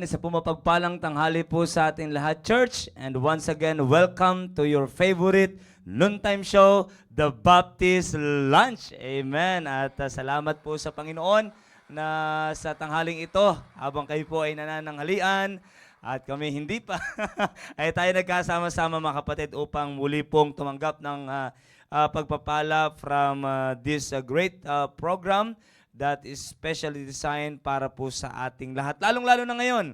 Amen. Isa po mapagpalang tanghali po sa ating lahat, church. And once again, welcome to your favorite noontime show, The Baptist Lunch. Amen. At salamat po sa Panginoon na sa tanghaling ito, habang kayo po ay nanananghalian, at kami hindi pa, ay tayo nagkasama-sama mga kapatid upang muli pong tumanggap ng pagpapala from this great program that is specially designed para po sa ating lahat. Lalong-lalo na ngayon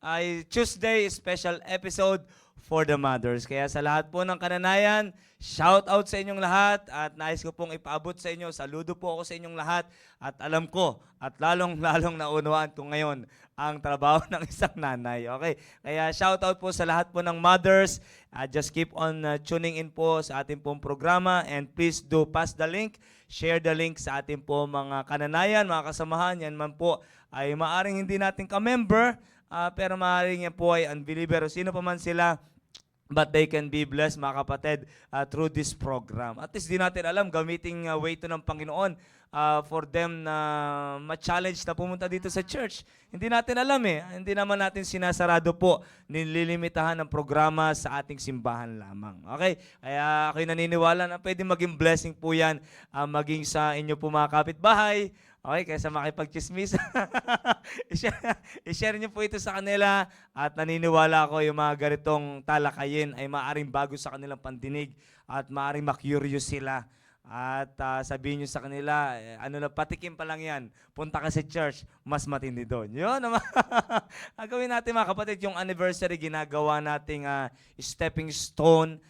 ay Tuesday special episode for the mothers. Kaya sa lahat po ng kananayan, shout out sa inyong lahat at nais ko pong ipaabot sa inyo. Saludo po ako sa inyong lahat at alam ko at lalong-lalong naunawaan ko ngayon ang trabaho ng isang nanay. Okay? Kaya shout out po sa lahat po ng mothers. Just keep on tuning in po sa ating pong programa and please do pass the link. Share the link sa ating po mga kananayan, mga kasamahan. Yan man po ay maaring hindi natin ka-member, pero maaring yan po ay unbeliever o sino pa man sila, but they can be blessed mga kapatid through this program. At least di natin alam, gamiting way to ng Panginoon for them na ma-challenge na pumunta dito sa church. Hindi natin alam eh. Hindi naman natin sinasarado po, nililimitahan ng programa sa ating simbahan lamang. Okay? Kaya ako'y naniniwala na pwede maging blessing po yan, maging sa inyo po mga kapitbahay. Okay, kaysa makipag-chismis. I-share niyo po ito sa kanila at naniniwala ako yung mga ganitong talakayin ay maaring bago sa kanilang pandinig at maaring ma-curious sila. At sabihin niyo sa kanila, ano na, patikim pa lang yan. Punta ka sa church, mas matindi doon. Yun naman. Gawin natin mga kapatid, yung anniversary, ginagawa nating stepping stone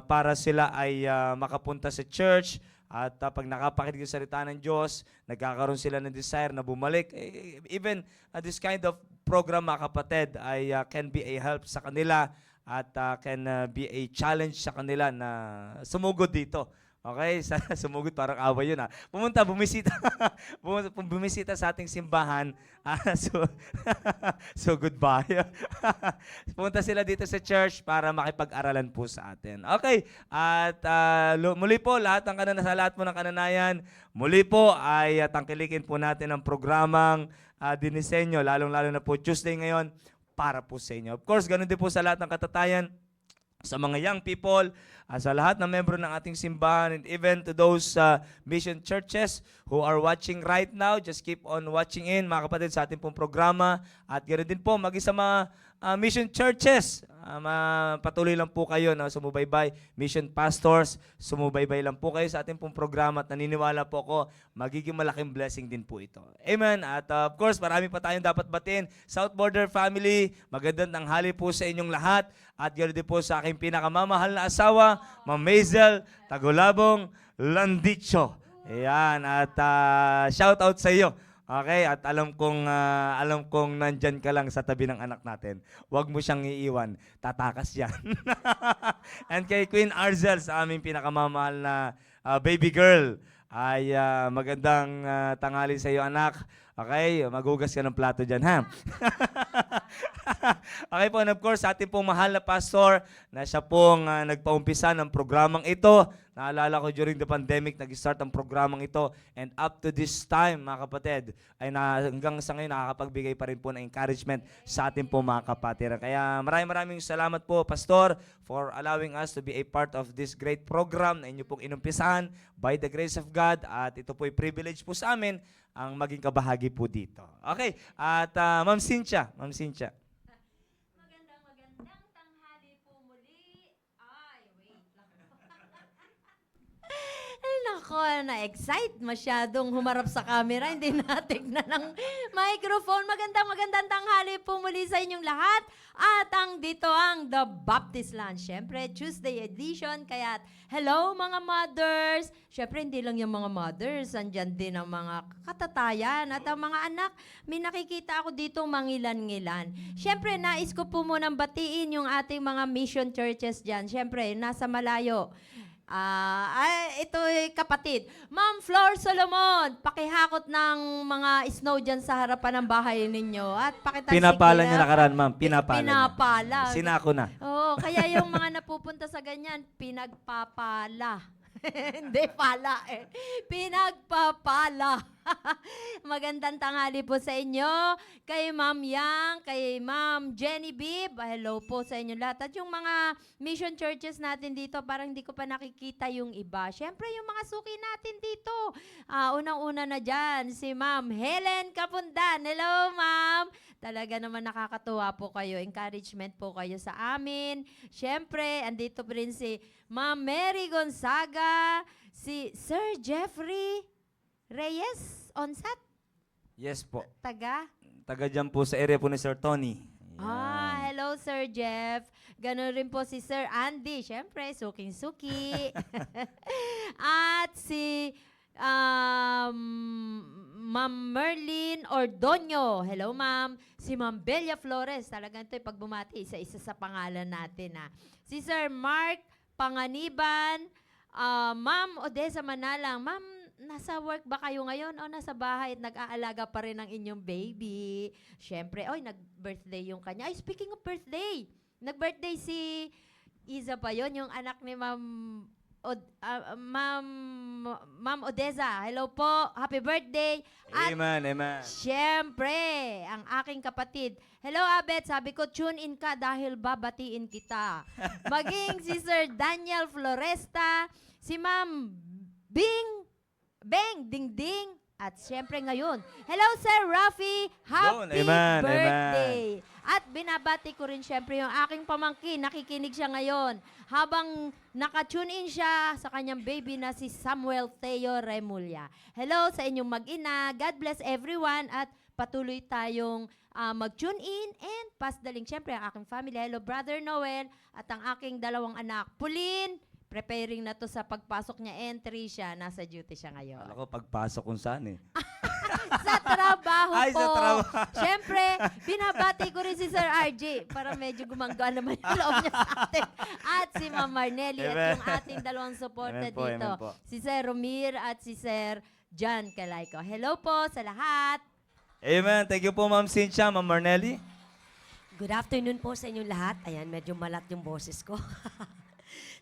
para sila ay makapunta sa church. At pag nakapakinig yung salita ng Diyos, nagkakaroon sila ng desire na bumalik. Even this kind of program, mga kapatid, ay can be a help sa kanila at can be a challenge sa kanila na sumugod dito. Okay? Sumugod, parang away yun. Bumisita. Bumisita sa ating simbahan. So goodbye. Pumunta sila dito sa church para makipag-aralan po sa atin. Okay. At muli po, sa lahat po ng kananayan, muli po ay tangkilikin po natin ang programang dinisenyo, lalong-lalo na po Tuesday ngayon, para po sa inyo. Of course, ganun din po sa lahat ng katatayan, sa mga young people, sa lahat ng membro ng ating simbahan, and even to those mission churches who are watching right now, just keep on watching in, mga kapatid, sa ating pong programa. At ganoon din po, maging sa mga mission churches, patuloy lang po kayo na sumubaybay. Mission pastors, sumubaybay lang po kayo sa ating pong programa at naniniwala po ako, magiging malaking blessing din po ito. Amen. At of course, marami pa tayong dapat batiin. South Border family, magandang tanghali po sa inyong lahat. At ganoon din po sa aking pinakamamahal na asawa, Ma'am Maisel Tagulabong Landicho. Ayan. At shout out sa iyo. Okay, at alam kong nandyan ka lang sa tabi ng anak natin. Huwag mo siyang iiwan. Tatakas yan. And kay Queen Arzel, sa aming pinakamamahal na baby girl, ay magandang tanghali sa iyo, anak. Okay, magugas ka ng plato dyan, ha? Okay po, and of course, sa ating pong mahal na pastor na siya pong nagpaumpisa ng programang ito. Naalala ko during the pandemic, nag-start ang programang ito. And up to this time, mga kapatid, ay hanggang sa ngayon nakakapagbigay pa rin po ng encouragement sa ating pong mga kapatid. Kaya maraming salamat po, Pastor, for allowing us to be a part of this great program na inyo pong inumpisahan by the grace of God. At ito po ay privilege po sa amin ang maging kabahagi po dito. Okay, at Ma'am Cynthia. Magandang tanghali po muli. Ay, wait lang. Ay, nako, na-excite masyadong humarap sa camera. Hindi natignan ng microphone. Magandang tanghali po muli sa inyong lahat. At dito ang The Baptist Lunch. Siyempre, Tuesday edition. Kaya, hello mga mothers. Siyempre, hindi lang yung mga mothers. Andyan din ang mga katatayan at ang mga anak. May nakikita ako dito mangilan-ngilan. Siyempre, nais ko po munang batiin yung ating mga mission churches dyan. Siyempre, nasa malayo. Ito kapatid. Ma'am Flor Solomon, pakihakot ng mga snow dyan sa harapan ng bahay ninyo. At pakitansikila. Pinapala niya nakaraan, ma'am. Pinapala. Sinako na. Oo, kaya yung mga napupunta sa ganyan, pinagpapala. Hindi pala eh. Pinagpapala. Magandang tanghali po sa inyo. Kay Ma'am Yang, kay Ma'am Jenny Bib. Hello po sa inyo lahat. At yung mga mission churches natin dito, parang hindi ko pa nakikita yung iba. Siyempre, yung mga suki natin dito. Unang-una na dyan, si Ma'am Helen Kapundan. Hello, Ma'am. Talaga naman nakakatuwa po kayo. Encouragement po kayo sa amin. Siyempre, andito pa rin si Ma'am Mary Gonzaga, si Sir Jeffrey Reyes Onsat, Yes po. taga. Taga dyan po sa area po ni Sir Tony. Hello Sir Jeff. Ganon rin po si Sir Andy. Siyempre, suking-suki. At si Ma'am Merlin Ordonio. Hello, ma'am. Si Ma'am Belia Flores. Talagang ito pagbumati, isa-isa sa pangalan natin. Si Sir Mark Panganiban. Ma'am Odessa Manalang. Ma'am, nasa work ba kayo ngayon o nasa bahay at nag-aalaga pa rin ng inyong baby? Siyempre, nag-birthday yung kanya. Ay, speaking of birthday, nag-birthday si Iza pa yon, yung anak ni Ma'am Odessa. Hello po, happy birthday. At Amen, amen. siyempre, ang aking kapatid. Hello, Abet. Sabi ko, tune in ka dahil babatiin kita. Maging si Sir Daniel Floresta, si Ma'am Beng Dingding, at siyempre ngayon, hello Sir Rafi, happy Amen, birthday. At binabati ko rin siyempre yung aking pamangkin, nakikinig siya ngayon. Habang naka-tune in siya sa kanyang baby na si Samuel Teo Remulla. Hello sa inyong mag-ina, God bless everyone, at patuloy tayong mag-tune in and pass the link. Siyempre ang aking family, hello Brother Noel, at ang aking dalawang anak, Pauline. Preparing na to sa pagpasok niya, entry siya, nasa duty siya ngayon. Alam ko, pagpasok kung saan eh. Sa trabaho Ay, po. sa trabaho. Siyempre, binabati ko rin si Sir RJ para medyo gumangga naman yung loob niya sa atin. At si Ma'am Marnelli at Amen. yung ating dalawang suporta Amen po, dito. amen po. Si Sir Romir at si Sir John Calayco. Hello po sa lahat. Amen. Thank you po, Ma'am Cynthia, Ma'am Marnelli. Good afternoon po sa inyong lahat. Ayan, medyo malat yung boses ko.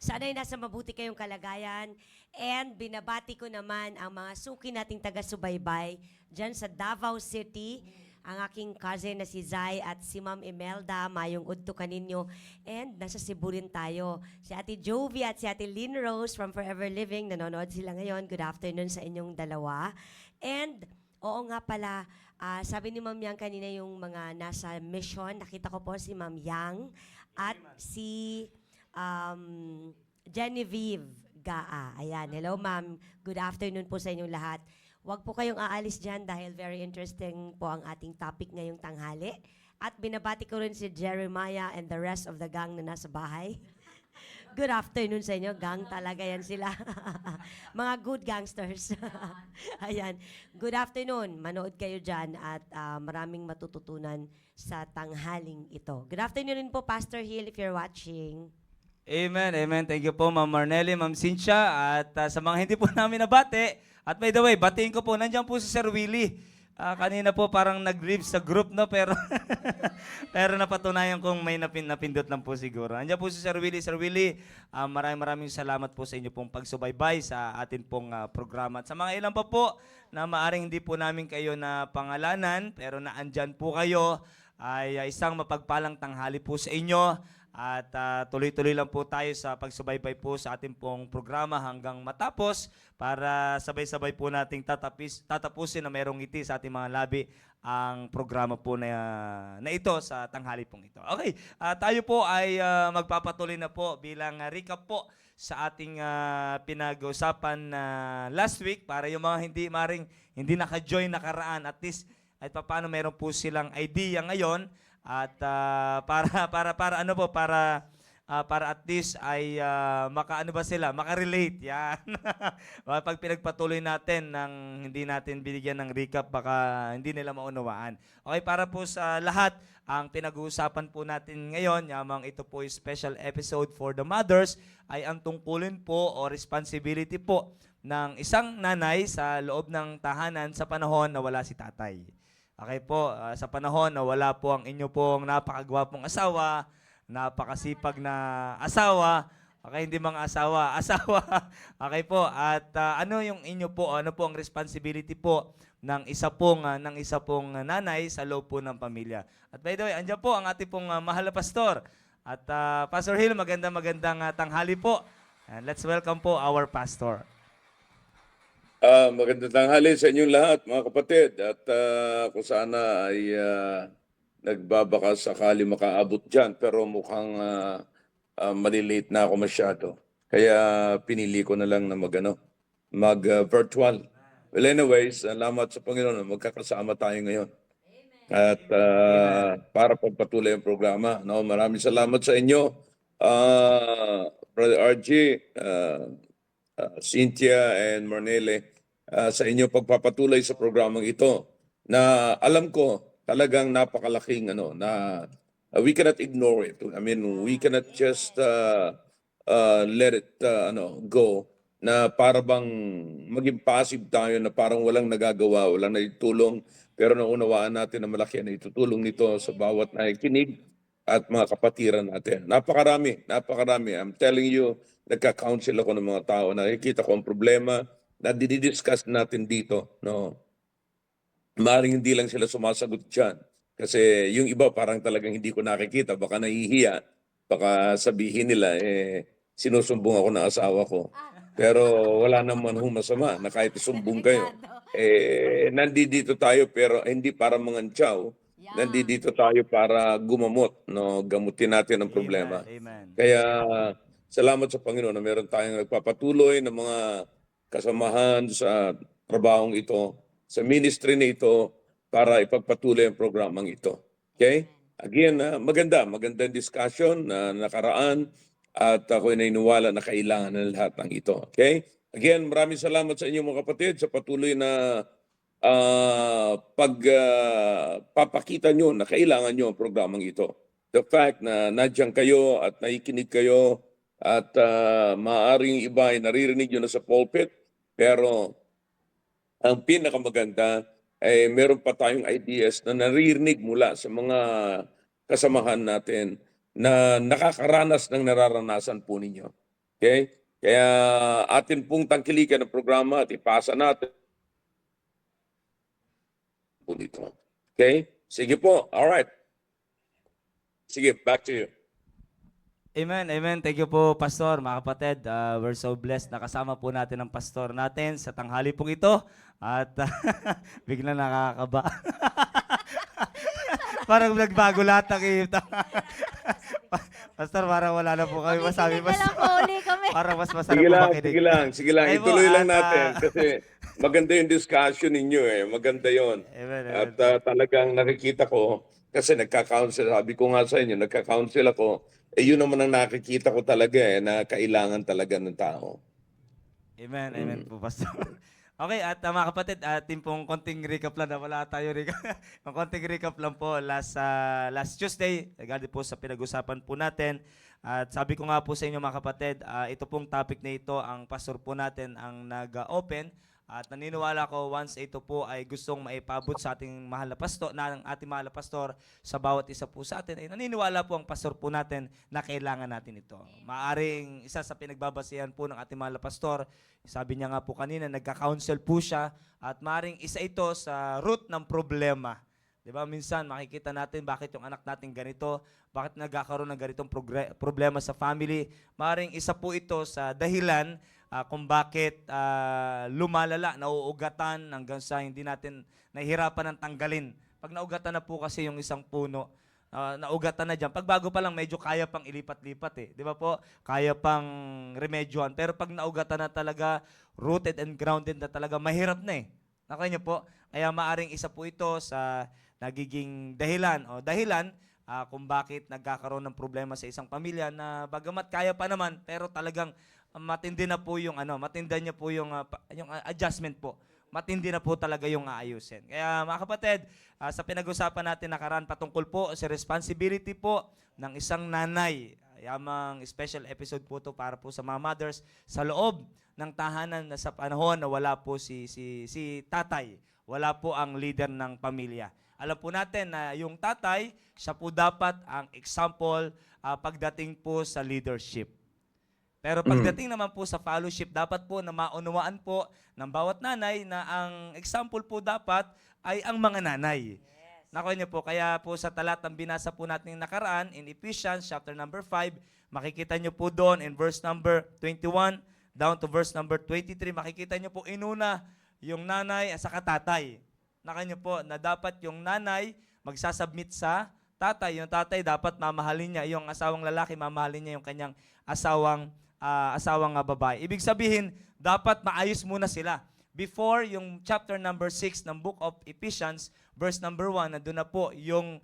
Sana'y nasa mabuti kayong kalagayan. And binabati ko naman ang mga suki nating taga-subaybay dyan sa Davao City. Ang aking cousin na si Zai at si Ma'am Imelda, mayong udto kaninyo. And nasa Cebu rin tayo. Si Ate Jovi at si Ate Lynn Rose from Forever Living, nanonood sila ngayon. Good afternoon sa inyong dalawa. And oo nga pala, sabi ni Ma'am Yang kanina yung mga nasa mission. Nakita ko po si Ma'am Yang at si Genevieve Gaa. Ayan. Hello, ma'am. Good afternoon po sa inyong lahat. Huwag po kayong aalis dyan dahil very interesting po ang ating topic ngayong tanghali. At binabati ko rin si Jeremiah and the rest of the gang na nasa bahay. Good afternoon sa inyo. Gang talaga yan sila. Mga good gangsters. Ayan. Good afternoon. Manood kayo dyan at maraming matututunan sa tanghaling ito. Good afternoon rin po, Pastor Hill, if you're watching. Amen, amen. Thank you po, Ma'am Marnelli, Ma'am Cynthia. At sa mga hindi po namin nabati, at by the way, batiin ko po, nandiyan po si Sir Willie. Kanina po parang nag-leave sa group, no? Pero, pero napatunayan kong may napindot lang po siguro. Nandiyan po si Sir Willie. Sir Willie, maraming salamat po sa inyo pong pagsubaybay sa atin pong programa. At sa mga ilan pa po na maaring hindi po namin kayo na pangalanan, pero naandyan po kayo, ay isang mapagpalang tanghali po sa inyo. At tuloy-tuloy lang po tayo sa pagsubaybay po sa ating pong programa hanggang matapos para sabay-sabay po nating tatapusin na mayroong ngiti sa ating mga labi ang programa po na ito sa tanghali pong ito. Okay, tayo po ay magpapatuloy na po bilang recap po sa ating pinag-usapan last week para yung mga hindi naka-join nakaraan, at least at paano meron po silang idea ngayon. At para at least ay makarelate yan. Pag pinagpatuloy natin nang hindi natin binigyan ng recap, baka hindi nila maunawaan. Okay, para po sa lahat, ang pinag-uusapan po natin ngayon, yamang ito po yung special episode for the mothers, ay ang tungkulin po o responsibility po ng isang nanay sa loob ng tahanan sa panahon na wala si tatay. Okay po, sa panahon na wala po ang inyo pong napakagwapong asawa, napakasipag na asawa, Okay, hindi mga asawa. Asawa. Okay po. At ano yung inyo po, ano po ang responsibility po ng isa pong nanay sa loob po ng pamilya. At by the way, andiyan po ang ating pong mahal na pastor. At Pastor Hill, magandang tanghali po. And let's welcome po our pastor. Magandang tanghali sa inyong lahat, mga kapatid. At kung sana ay nagbabaka sakali makaabot dyan, pero mukhang malilate na ako masyado. Kaya pinili ko na lang na mag-virtual. Well, anyways, salamat sa Panginoon na magkakasama tayo ngayon. At para pagpatuloy ang programa. No, maraming salamat sa inyo, Brother RG, Cynthia and Marnele, sa inyong pagpapatuloy sa programang ito na alam ko talagang napakalaking na we cannot ignore it. I mean, we cannot just let it go na para bang maging passive tayo na parang walang nagagawa, walang naitulong, pero naunawaan natin na malaki na itutulong nito sa bawat nakikinig at mga kapatiran natin. Napakarami. I'm telling you, nagka-counsel ako ng mga tao, nakikita ko ang problema na dinidiscuss natin dito. No? Maaaring hindi lang sila sumasagot dyan. Kasi yung iba parang talagang hindi ko nakikita. Baka nahihiya. Baka sabihin nila, sinusumbong ako ng asawa ko. Pero wala naman hong masama na kahit isumbong kayo. Nandito tayo pero hindi para mangantsaw. Nandito tayo para gumamot, no? Gamutin natin ang problema. Amen. Kaya salamat sa Panginoon na meron tayong nagpapatuloy ng mga kasamahan sa trabahong ito, sa ministry na ito, para ipagpatuloy ang programang ito. Okay? Again, magandang discussion na nakaraan at ako'y naniniwala na kailangan ng lahat ng ito. Okay? Again, maraming salamat sa inyo mga kapatid sa patuloy na pagpapakita nyo na kailangan nyo ang programang ito. The fact na nandiyan kayo at nakikinig kayo at maaaring iba ay naririnig nyo na sa pulpit, pero ang pinakamaganda ay meron pa tayong ideas na naririnig mula sa mga kasamahan natin na nakakaranas ng nararanasan po ninyo. Okay? Kaya atin pong tangkilikan ng programa at ipasa natin po dito. Okay? Sige po. All right. Sige, back to you. Amen, amen. Thank you po, Pastor, mga kapatid. We're so blessed na kasama po natin ang pastor natin sa tanghali pong ito. At bigla nakakaba. Parang nagbago lahat ng ito. Pastor, parang wala na po kami masabi. Parang mas masarap po makinig. Sige lang. Ay po, Ituloy lang at, natin kasi maganda yung discussion ninyo eh. Maganda yon. Amen, amen. At talagang nakikita ko, kasi nagka-counsel, sabi ko nga sa inyo, nagka-counsel ako, yun naman ang nakikita ko talaga na kailangan talaga ng tao. Amen, amen po, Pastor. Okay, at mga kapatid, atin pong konting recap lang na wala tayo recap. Ang konting recap lang po last Tuesday, regarding po sa pinag-usapan po natin. At sabi ko nga po sa inyo mga kapatid, ito pong topic na ito, ang pastor po natin ang nag-open. At naniniwala ko once ito po ay gustong maipabot sa ating mahal na pastor, ng ating mahal na pastor sa bawat isa po sa atin, ay naniniwala po ang pastor po natin na kailangan natin ito. Maaring isa sa pinagbabasihan po ng ating mahal na pastor, sabi niya nga po kanina, nagka-counsel po siya at maaring isa ito sa root ng problema. Diba? Minsan makikita natin bakit yung anak natin ganito, bakit nagkakaroon ng ganitong problema sa family. Maaring isa po ito sa dahilan kung bakit lumalala, nauugatan hanggang sa hindi natin nahihirapan ng tanggalin. Pag naugatan na po kasi yung isang puno, naugatan na dyan. Pag bago pa lang, medyo kaya pang ilipat-lipat eh. Di ba po? Kaya pang remedyohan. Pero pag naugatan na talaga, rooted and grounded na talaga, mahirap na eh. Nakaya niyo po? Kaya maaring isa po ito sa nagiging dahilan kung bakit nagkakaroon ng problema sa isang pamilya na bagamat kaya pa naman, pero talagang matindi na po yung matindi niya po yung adjustment po. Matindi na po talaga yung aayusin. Kaya mga kapatid, sa pinag-usapan natin nakaraan patungkol po sa responsibility po ng isang nanay. Yamang special episode po to para po sa mga mothers sa loob ng tahanan na sa panahon na wala po si tatay. Wala po ang leader ng pamilya. Alam po natin na yung tatay, siya po dapat ang example pagdating po sa leadership. Pero pagdating naman po sa fellowship, dapat po na maunawaan po ng bawat nanay na ang example po dapat ay ang mga nanay. Nakuha niyo po, kaya po sa talatang binasa po natin nakaraan in Ephesians chapter number 5, makikita niyo po doon in verse number 21 down to verse number 23, makikita niyo po inuna yung nanay at saka tatay. Nakuha niyo po na dapat yung nanay magsasubmit sa tatay. Yung tatay dapat mamahalin niya, yung asawang lalaki mamahalin niya yung kanyang asawang babae. Ibig sabihin, dapat maayos muna sila. Before yung chapter number 6 ng book of Ephesians, verse number 1, nandun na po yung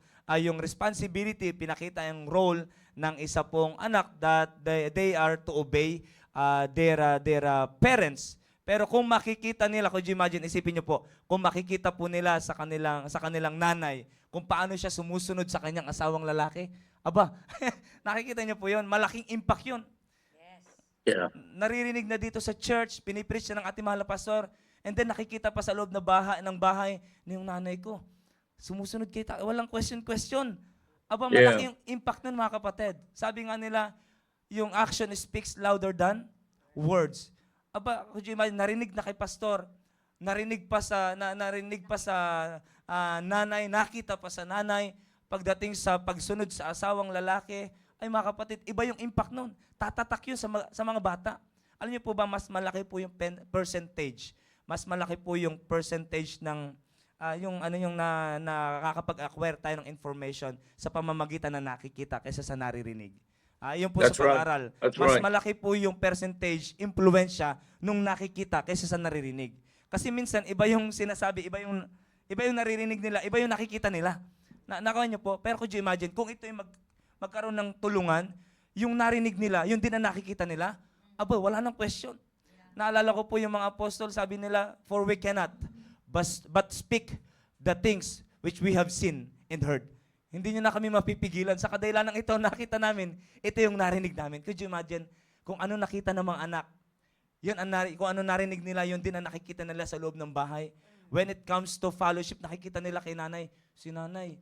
responsibility, pinakita yung role ng isa pong anak that they are to obey their parents. Pero kung makikita nila, could you imagine, isipin niyo po, kung makikita po nila sa kanilang nanay, kung paano siya sumusunod sa kanyang asawang lalaki, aba, nakikita niyo po yun, malaking impact yun. Yeah. Naririnig na dito sa church, pinipreach na ng ating mahal na pastor, and then nakikita pa sa loob ng bahay ng nanay ko. Sumusunod kay tatay, walang question. Aba, malaking impact nun mga kapatid. Sabi nga nila, yung action speaks louder than words. Aba, could you imagine, narinig na kay pastor, narinig pa sa nanay, nakita pa sa nanay, pagdating sa pagsunod sa asawang lalaki, ay mga kapatid, iba yung impact nun. Tatatak yun sa mga bata. Alam niyo po ba, mas malaki po yung percentage. Mas malaki po yung percentage ng yung nakakapag-acquire tayo ng information sa pamamagitan na nakikita kaysa sa naririnig. Yun po That's sa pag-aaral. right. That's Mas right. malaki po yung percentage, impluensya nung nakikita kaysa sa naririnig. Kasi minsan, iba yung sinasabi, iba yung naririnig nila, iba yung nakikita nila. Nakuha niyo po? Pero could you imagine, kung ito yung magkaroon ng tulungan, yung narinig nila, yung din na nakikita nila, aba, wala nang question. Naalala ko po yung mga apostol, sabi nila, for we cannot but speak the things which we have seen and heard. Hindi nyo na kami mapipigilan. Sa kadahilan ng ito, nakita namin, ito yung narinig namin. Could you imagine, kung ano nakita ng mga anak, yun kung ano narinig nila, yun din ang nakikita nila sa loob ng bahay. When it comes to fellowship, nakikita nila kay nanay, si nanay,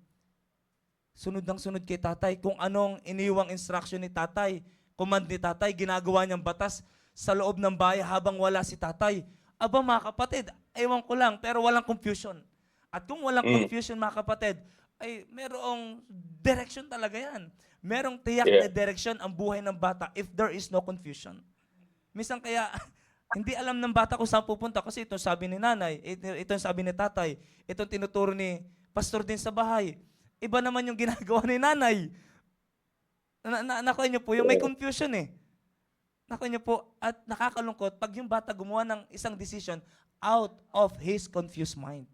sunod kay tatay. Kung anong iniwang instruction ni tatay, command ni tatay, ginagawa niyang batas sa loob ng bahay habang wala si tatay. Aba mga kapatid, ewan ko lang, pero walang confusion. At kung walang confusion mga kapatid, ay merong direction talaga yan. Merong tiyak na direction ang buhay ng bata if there is no confusion. Minsan kaya, hindi alam ng bata kung saan pupunta kasi itong sabi ni nanay, itong sabi ni tatay, itong tinuturo ni pastor din sa bahay. Iba naman yung ginagawa ni nanay. Nakuha niyo po, yung may confusion eh. Nakuha niyo po, at nakakalungkot, pag yung bata gumawa ng isang decision out of his confused mind.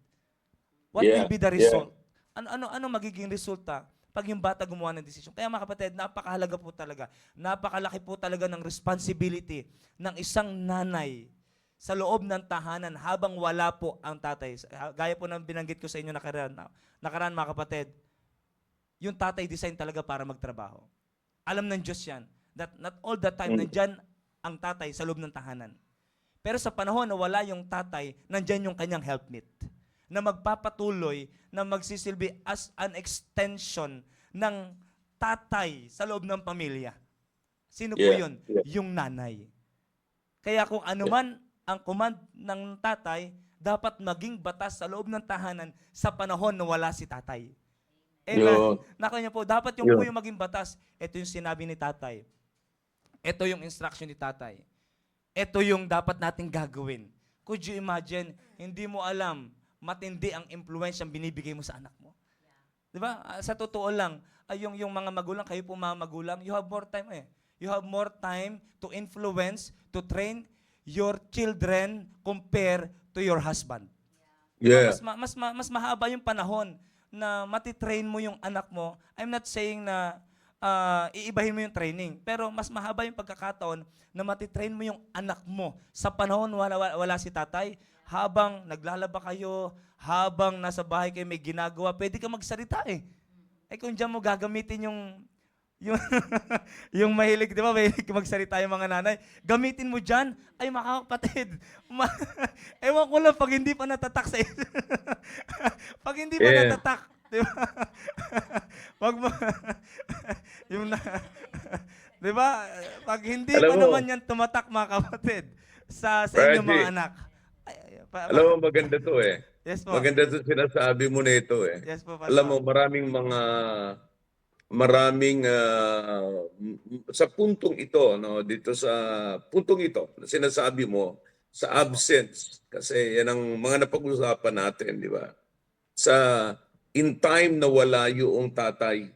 What will be the result? Ano magiging resulta pag yung bata gumawa ng decision? Kaya mga kapatid, napakahalaga po talaga. Napakalaki po talaga ng responsibility ng isang nanay sa loob ng tahanan habang wala po ang tatay. Gaya po ng binanggit ko sa inyo nakaraan mga kapatid, yung tatay design talaga para magtrabaho. Alam ng Diyos yan, that not all the time nandyan ang tatay sa loob ng tahanan. Pero sa panahon na wala yung tatay, nandyan yung kanyang helpmate na magpapatuloy na magsisilbi as an extension ng tatay sa loob ng pamilya. Sino po yun? Yung nanay. Kaya kung anuman ang command ng tatay, dapat maging batas sa loob ng tahanan sa panahon na wala si tatay. Nakuha niyo po, dapat yung po yung maging batas. Ito yung sinabi ni tatay. Ito yung instruction ni tatay. Ito yung dapat nating gagawin. Could you imagine, hindi mo alam, matindi ang influence ang binibigay mo sa anak mo. Di ba? Sa totoo lang, yung mga magulang, kayo po mga magulang, you have more time eh. You have more time to influence, to train your children compare to your husband. Yeah. Mas mahaba yung panahon na matitrain mo yung anak mo. I'm not saying na iibahin mo yung training, pero mas mahaba yung pagkakataon na matitrain mo yung anak mo sa panahon wala si tatay, habang naglalaba kayo, habang nasa bahay kayo may ginagawa, pwede ka magsalita eh. Eh kung diyan mo gagamitin yung mahilig, di ba, mahilig magsalita yung mga nanay, gamitin mo dyan, ay makakapatid. Ewan ko lang pag hindi pa natatak sa pag hindi pa natatak, di ba? Wag mo, Di ba? Pag hindi Alam pa mo, naman yan tumatak, mga kapatid, sa inyong mga Reggie, anak. alam mo, maganda to eh. Yes po. Maganda to sinasabi mo na ito eh. Yes po, Alam mo, Pastor. maraming sa puntong ito, no, dito sa puntong ito, sinasabi mo, sa absence, kasi yan ang mga napag-usapan natin, di ba? Sa in time na wala yung tatay,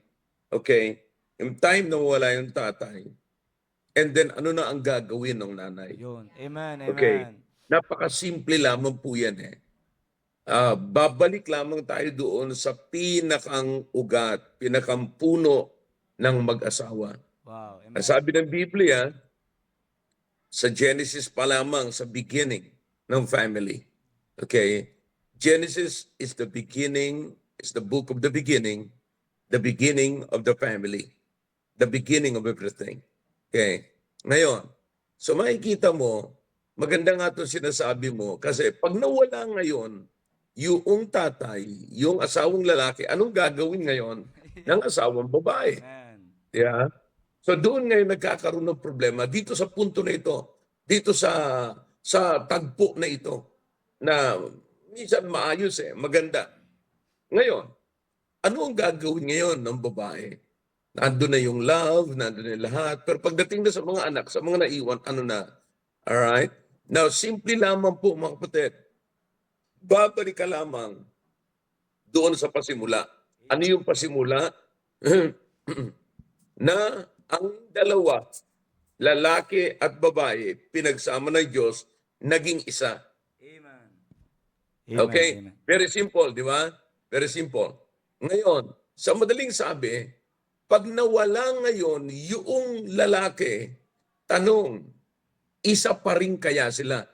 okay? In time na wala yung tatay, and then ano na ang gagawin ng nanay? Yun. Amen, Okay? amen. Napakasimple lamang po yan eh. Babalik lamang tayo doon sa pinakang ugat, pinakang puno ng mag-asawa. Wow, amen. Ang sabi ng Biblia, sa Genesis pa lamang, sa beginning ng family. Okay? Genesis is the beginning, is the book of the beginning of the family, the beginning of everything. Okay? Ngayon, so makikita mo, maganda nga itong sinasabi mo, kasi pag nawala ngayon, yung tatay, yung asawang lalaki, anong gagawin ngayon ng asawang babae? Amen. Yeah? So doon ngayon nagkakaroon ng problema dito sa punto na ito, dito sa tagpo na ito, na minsan maayos maganda. Ngayon, ano ang gagawin ngayon ng babae? Nandun na yung love, nandun na yung lahat, pero pagdating na sa mga anak, sa mga naiwan, ano na? Alright? Now, simple lamang po mga kapatid, babalik ka lamang doon sa pasimula. Ano yung pasimula? Na ang dalawa, lalaki at babae, pinagsama ng Diyos, naging isa. Amen. Okay? Amen. Very simple, di ba? Very simple. Ngayon, sa madaling sabi, pag nawala ngayon yung lalaki, tanong, isa pa rin kaya sila?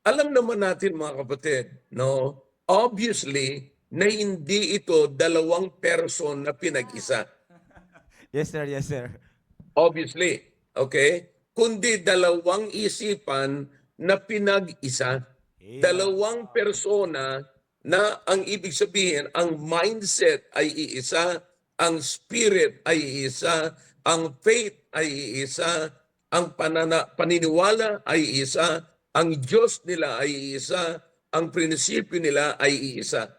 Alam naman natin mga kapatid, no? Obviously, na hindi ito dalawang person na pinag-isa. Yes, sir. Yes, sir. Obviously, okay? Kundi dalawang isipan na pinag-isa. Amen. Dalawang persona na ang ibig sabihin, ang mindset ay iisa, ang spirit ay iisa, ang faith ay iisa, ang paniniwala ay isa, ang Diyos nila ay isa, ang prinsipyo nila ay isa.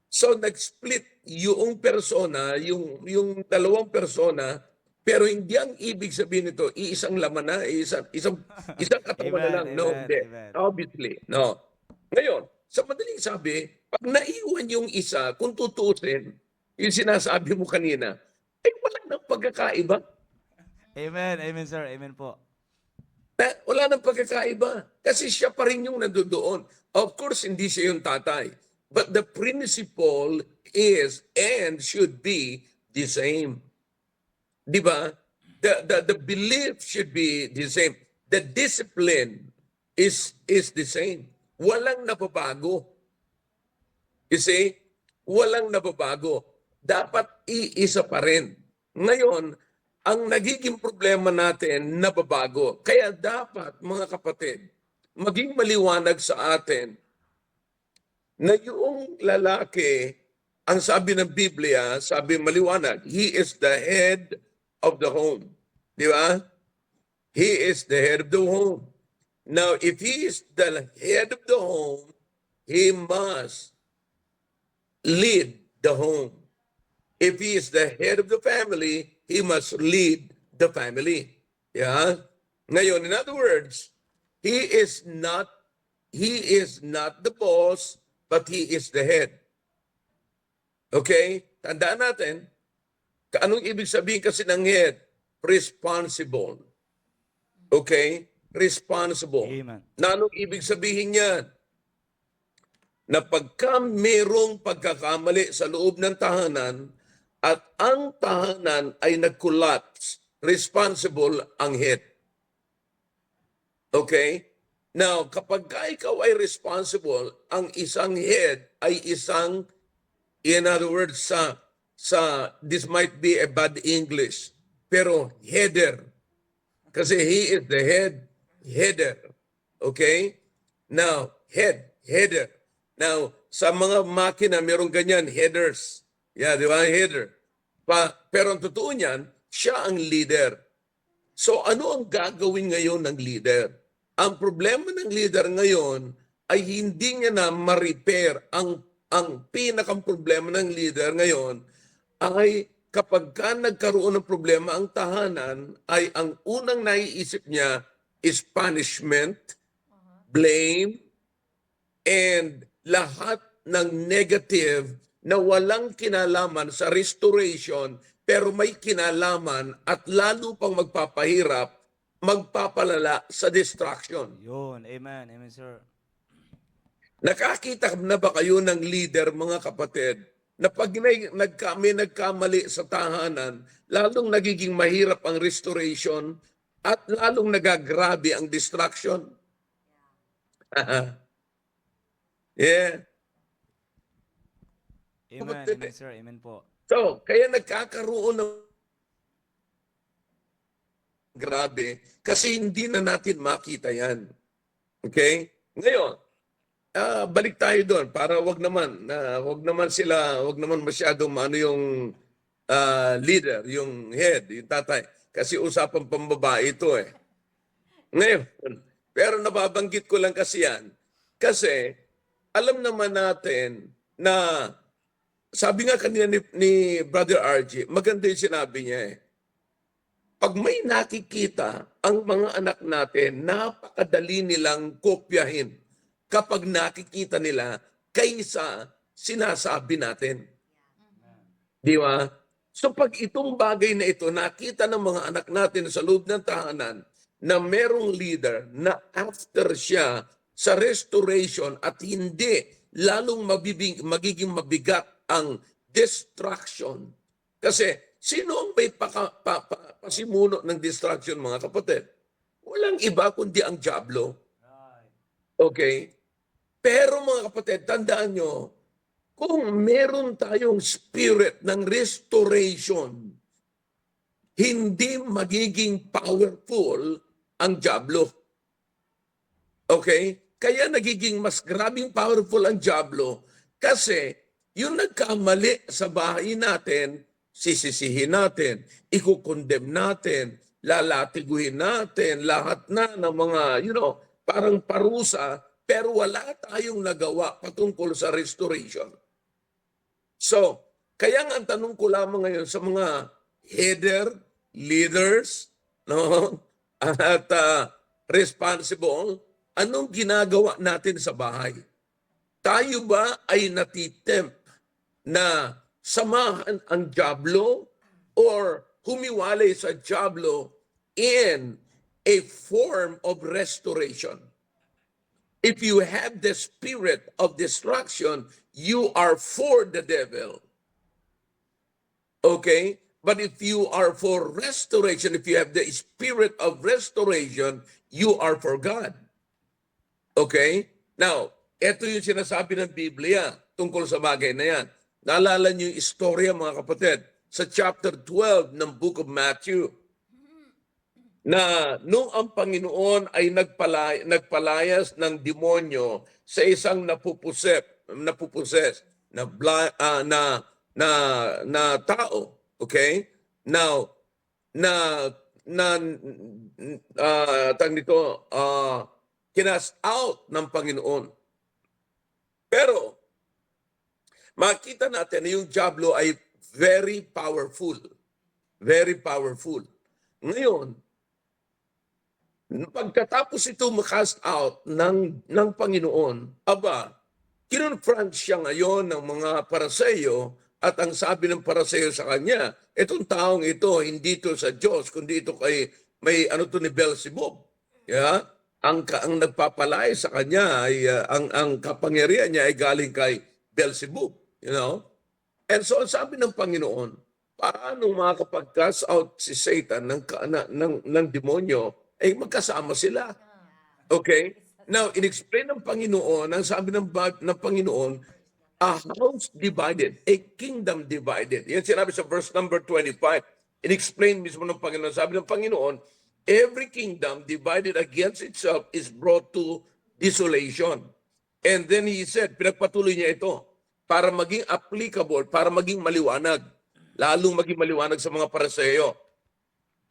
So nag-split yung persona, yung dalawang persona, pero hindi ang ibig sabihin nito, iisang laman na, isang katawan na Amen, lang. No, amen, hindi. amen. Obviously, no. Ngayon, sa madaling sabi, pag naiwan yung isa, kung tutusin, yung sinasabi mo kanina, ay wala nang pagkakaiba. Amen. Amen, sir. Amen po. Wala nang pagkakaiba. Kasi siya pa rin yung nandoon. Of course, hindi siya yung tatay. But the principle is and should be the same. Di ba? The belief should be the same. The discipline is the same. Walang nababago. You see? Walang nababago. Dapat iisa pa rin. Ngayon, ang nagiging problema natin, nababago. Kaya dapat, mga kapatid, maging maliwanag sa atin na yung lalaki, ang sabi ng Biblia, sabi maliwanag, he is the head of the home. Di ba? He is the head of the home. Now, if he is the head of the home, he must lead the home. If he is the head of the family, he must lead the family. Yeah? Ngayon, in other words, he is not the boss, but he is the head. Okay? Tandaan natin, anong ibig sabihin kasi ng head? Responsible. Okay? Responsible. Amen. Na anong ibig sabihin yan? Na pagka mayroong pagkakamali sa loob ng tahanan at ang tahanan ay nag-collapse, responsible ang head. Okay? Now, kapag ikaw ay responsible, ang isang head ay isang, in other words, this might be a bad English, pero header. Kasi he is the header. Okay? Now, header. Now, sa mga makina, meron ganyan, headers. Yeah, di ba? Header. Pero ang totoo niyan, siya ang leader. So ano ang gagawin ngayon ng leader? Ang problema ng leader ngayon ay hindi niya na ma-repair. Ang pinakang problema ng leader ngayon ay kapag ka nagkaroon ng problema ang tahanan, ay ang unang naiisip niya is punishment, blame, and lahat ng negative na walang kinalaman sa restoration pero may kinalaman at lalo pang magpapahirap, magpapalala sa destruction. Yun. Amen. Amen, sir. Nakakita na ba kayo ng leader, mga kapatid, na pag may nagkamali sa tahanan, lalong nagiging mahirap ang restoration at lalong nagagrabe ang destruction? Yeah. Amen. Amen, sir. Amen po. So, kaya nagkakaroon ng grabe kasi hindi na natin makita yan. Okay? Ngayon, balik tayo doon para wag naman masyadong yung leader, yung head, yung tatay. Kasi usapang pambabae ito eh. Ngayon, pero nababanggit ko lang kasi yan. Kasi alam naman natin na sabi nga kanina ni Brother RJ, maganda yung sinabi niya eh. Pag may nakikita ang mga anak natin, napakadali nilang kopyahin kapag nakikita nila kaysa sinasabi natin. Di ba? So pag itong bagay na ito, nakita ng mga anak natin sa loob ng tahanan na merong leader na after siya sa restoration at hindi lalong magiging mabigat ang destruction. Kasi sino ang may pasimuno ng destruction, mga kapatid? Walang iba kundi ang dyablo. Okay? Pero mga kapatid, tandaan nyo, kung meron tayong spirit ng restoration, hindi magiging powerful ang dyablo. Okay? Kaya nagiging mas grabing powerful ang dyablo kasi yung nagkamali sa bahay natin, sisisihin natin, ikukondem natin, lalatiguhin natin, lahat na ng mga, parang parusa, pero wala tayong nagawa patungkol sa restoration. So, kaya nga ang tanong ko lamang ngayon sa mga header, leaders, no? At responsible, anong ginagawa natin sa bahay? Tayo ba ay natitempt na samahan ang dyablo or humiwalay sa dyablo in a form of restoration? If you have the spirit of destruction, you are for the devil. Okay? But if you are for restoration, if you have the spirit of restoration, you are for God. Okay? Now, ito yung sinasabi ng Biblia tungkol sa bagay na yan. Naalala niyo yung istorya, mga kapatid, sa chapter 12 ng Book of Matthew, na nung ang Panginoon ay nagpalayas ng demonyo sa isang napuposes na tao, okay? Now, kinast out ng Panginoon. Pero makita natin na yung dyablo ay very powerful. Very powerful. Ngayon, pagkatapos ito makast out ng Panginoon, kinonfront siya ngayon ng mga Paraseyo at ang sabi ng Paraseyo sa kanya, itong taong ito, hindi ito sa Diyos, kundi ito may ni Beelzebub. Yeah? Ang nagpapalay sa kanya ay ang kapangyarihan niya ay galing kay Beelzebub. And so ang sabi ng Panginoon, paano makakapag-cast out si Satan ng demonyo, ay magkasama sila. Okay? Now, in-explain ng Panginoon, ang sabi ng Panginoon, a house divided, a kingdom divided. Yan sinabi sa verse number 25. In-explain mismo ng Panginoon, sabi ng Panginoon, every kingdom divided against itself is brought to desolation. And then he said, pinagpatuloy niya ito, para maging applicable, para maging maliwanag, lalong maging maliwanag sa mga Paraseyo.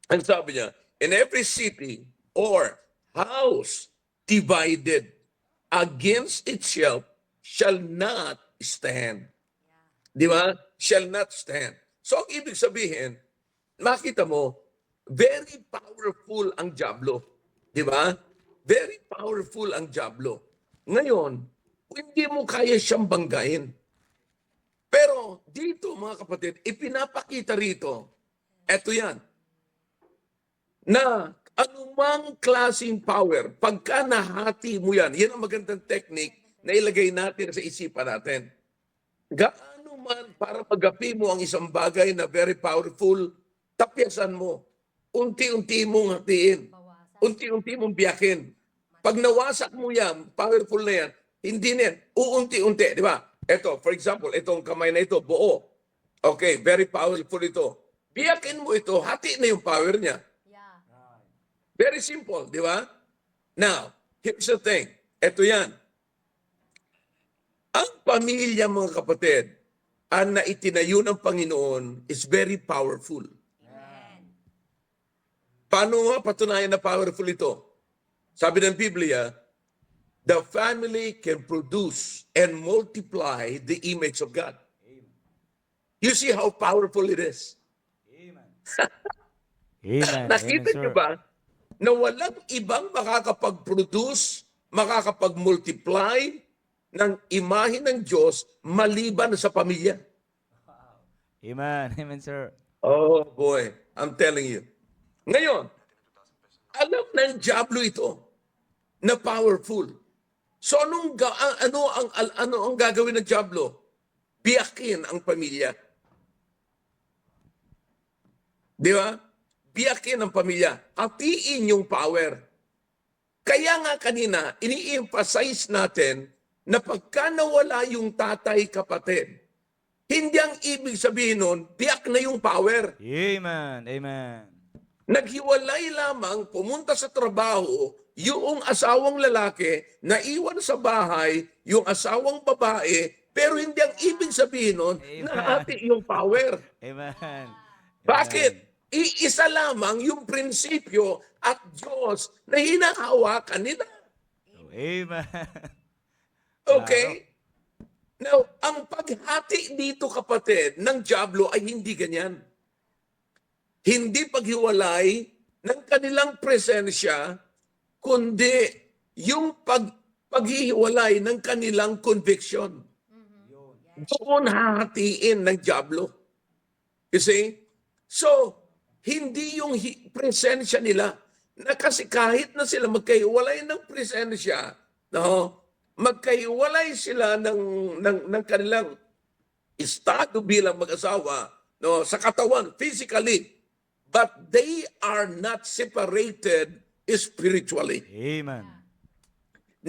Ang sabi niya, in every city or house divided against itself shall not stand. Di ba? Shall not stand. So, ang ibig sabihin, makita mo, very powerful ang Diablo. Di ba? Very powerful ang Diablo. Ngayon, hindi mo kaya siyang banggain. Pero dito, mga kapatid, ipinapakita rito, eto yan, na anumang klaseng power, pagka nahati mo yan, yan ang magandang technique na ilagay natin sa isipan natin. Gaano man para magapi mo ang isang bagay na very powerful, tapyasan mo. Unti-unti mong hatiin. Unti-unti mong biyakin. Pag nawasak mo yan, powerful na yan, hindi na yan. Uunti-unti, di ba? Ito, for example, itong kamay na ito, buo. Okay, very powerful ito. Biyakin mo ito, hati na yung power niya. Very simple, di ba? Now, here's the thing. Ito yan. Ang pamilya, mga kapatid, ang na itinayo ng Panginoon is very powerful. Paano nga patunayan na powerful ito? Sabi ng Biblia, the family can produce and multiply the image of God. You see how powerful it is? Amen. Nakita Amen, niyo sir. ba na walang ibang makakapag-produce, makakapag-multiply ng imahe ng Diyos maliban sa pamilya? Amen. Amen, sir. Oh boy, I'm telling you. Ngayon, alam ng Diablo ito na powerful. So ano ang gagawin ng Diablo? Biyakin ang pamilya. Di ba? Biyakin ang pamilya. Hatiin yung power. Kaya nga kanina, ini-emphasize natin na pagka nawala yung tatay kapatid, hindi ang ibig sabihin nun, biyak na yung power. Amen. Amen. Naghiwalay lamang, pumunta sa trabaho, yung asawang lalaki, naiwan sa bahay, yung asawang babae, pero hindi ang ibig sabihin nun, Amen. nahati yung power. Amen. Bakit? Iisa lamang yung prinsipyo at Diyos na hinahawakan nila. Amen. Okay? Now, ang paghati dito kapatid ng Diablo ay hindi ganyan. Hindi paghiwalay ng kanilang presensya, kundi yung paghihiwalay ng kanilang conviction. Doon hahatiin ng Diablo. You see? So, hindi yung presensya nila, na kasi kahit na sila magkahiwalay ng presensya, no, magkahiwalay sila ng kanilang estado bilang mag-asawa, no, sa katawan, physically, but they are not separated spiritually. Amen.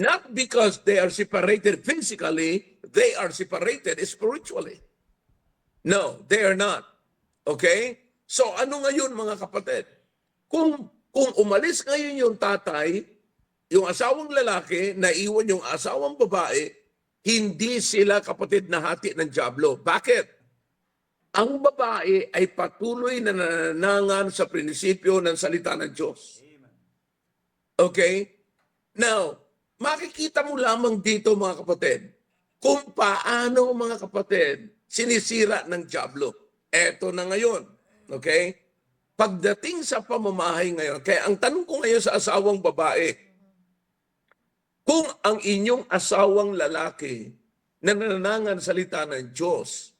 Not because they are separated physically, they are separated spiritually. No, they are not. Okay? So ano ngayon mga kapatid? Kung umalis ngayon yung tatay, yung asawang lalaki, naiwan yung asawang babae, hindi sila kapatid na hati ng Diablo. Bakit? Ang babae ay patuloy na nananangan sa prinsipyo ng salita ng Diyos. Okay? Now, makikita mo lamang dito mga kapatid, kung paano mga kapatid sinisira ng Diablo. Eto na ngayon. Okay? Pagdating sa pamamahay ngayon, kaya ang tanong ko ngayon sa asawang babae, kung ang inyong asawang lalaki na nananangan salita ng Diyos,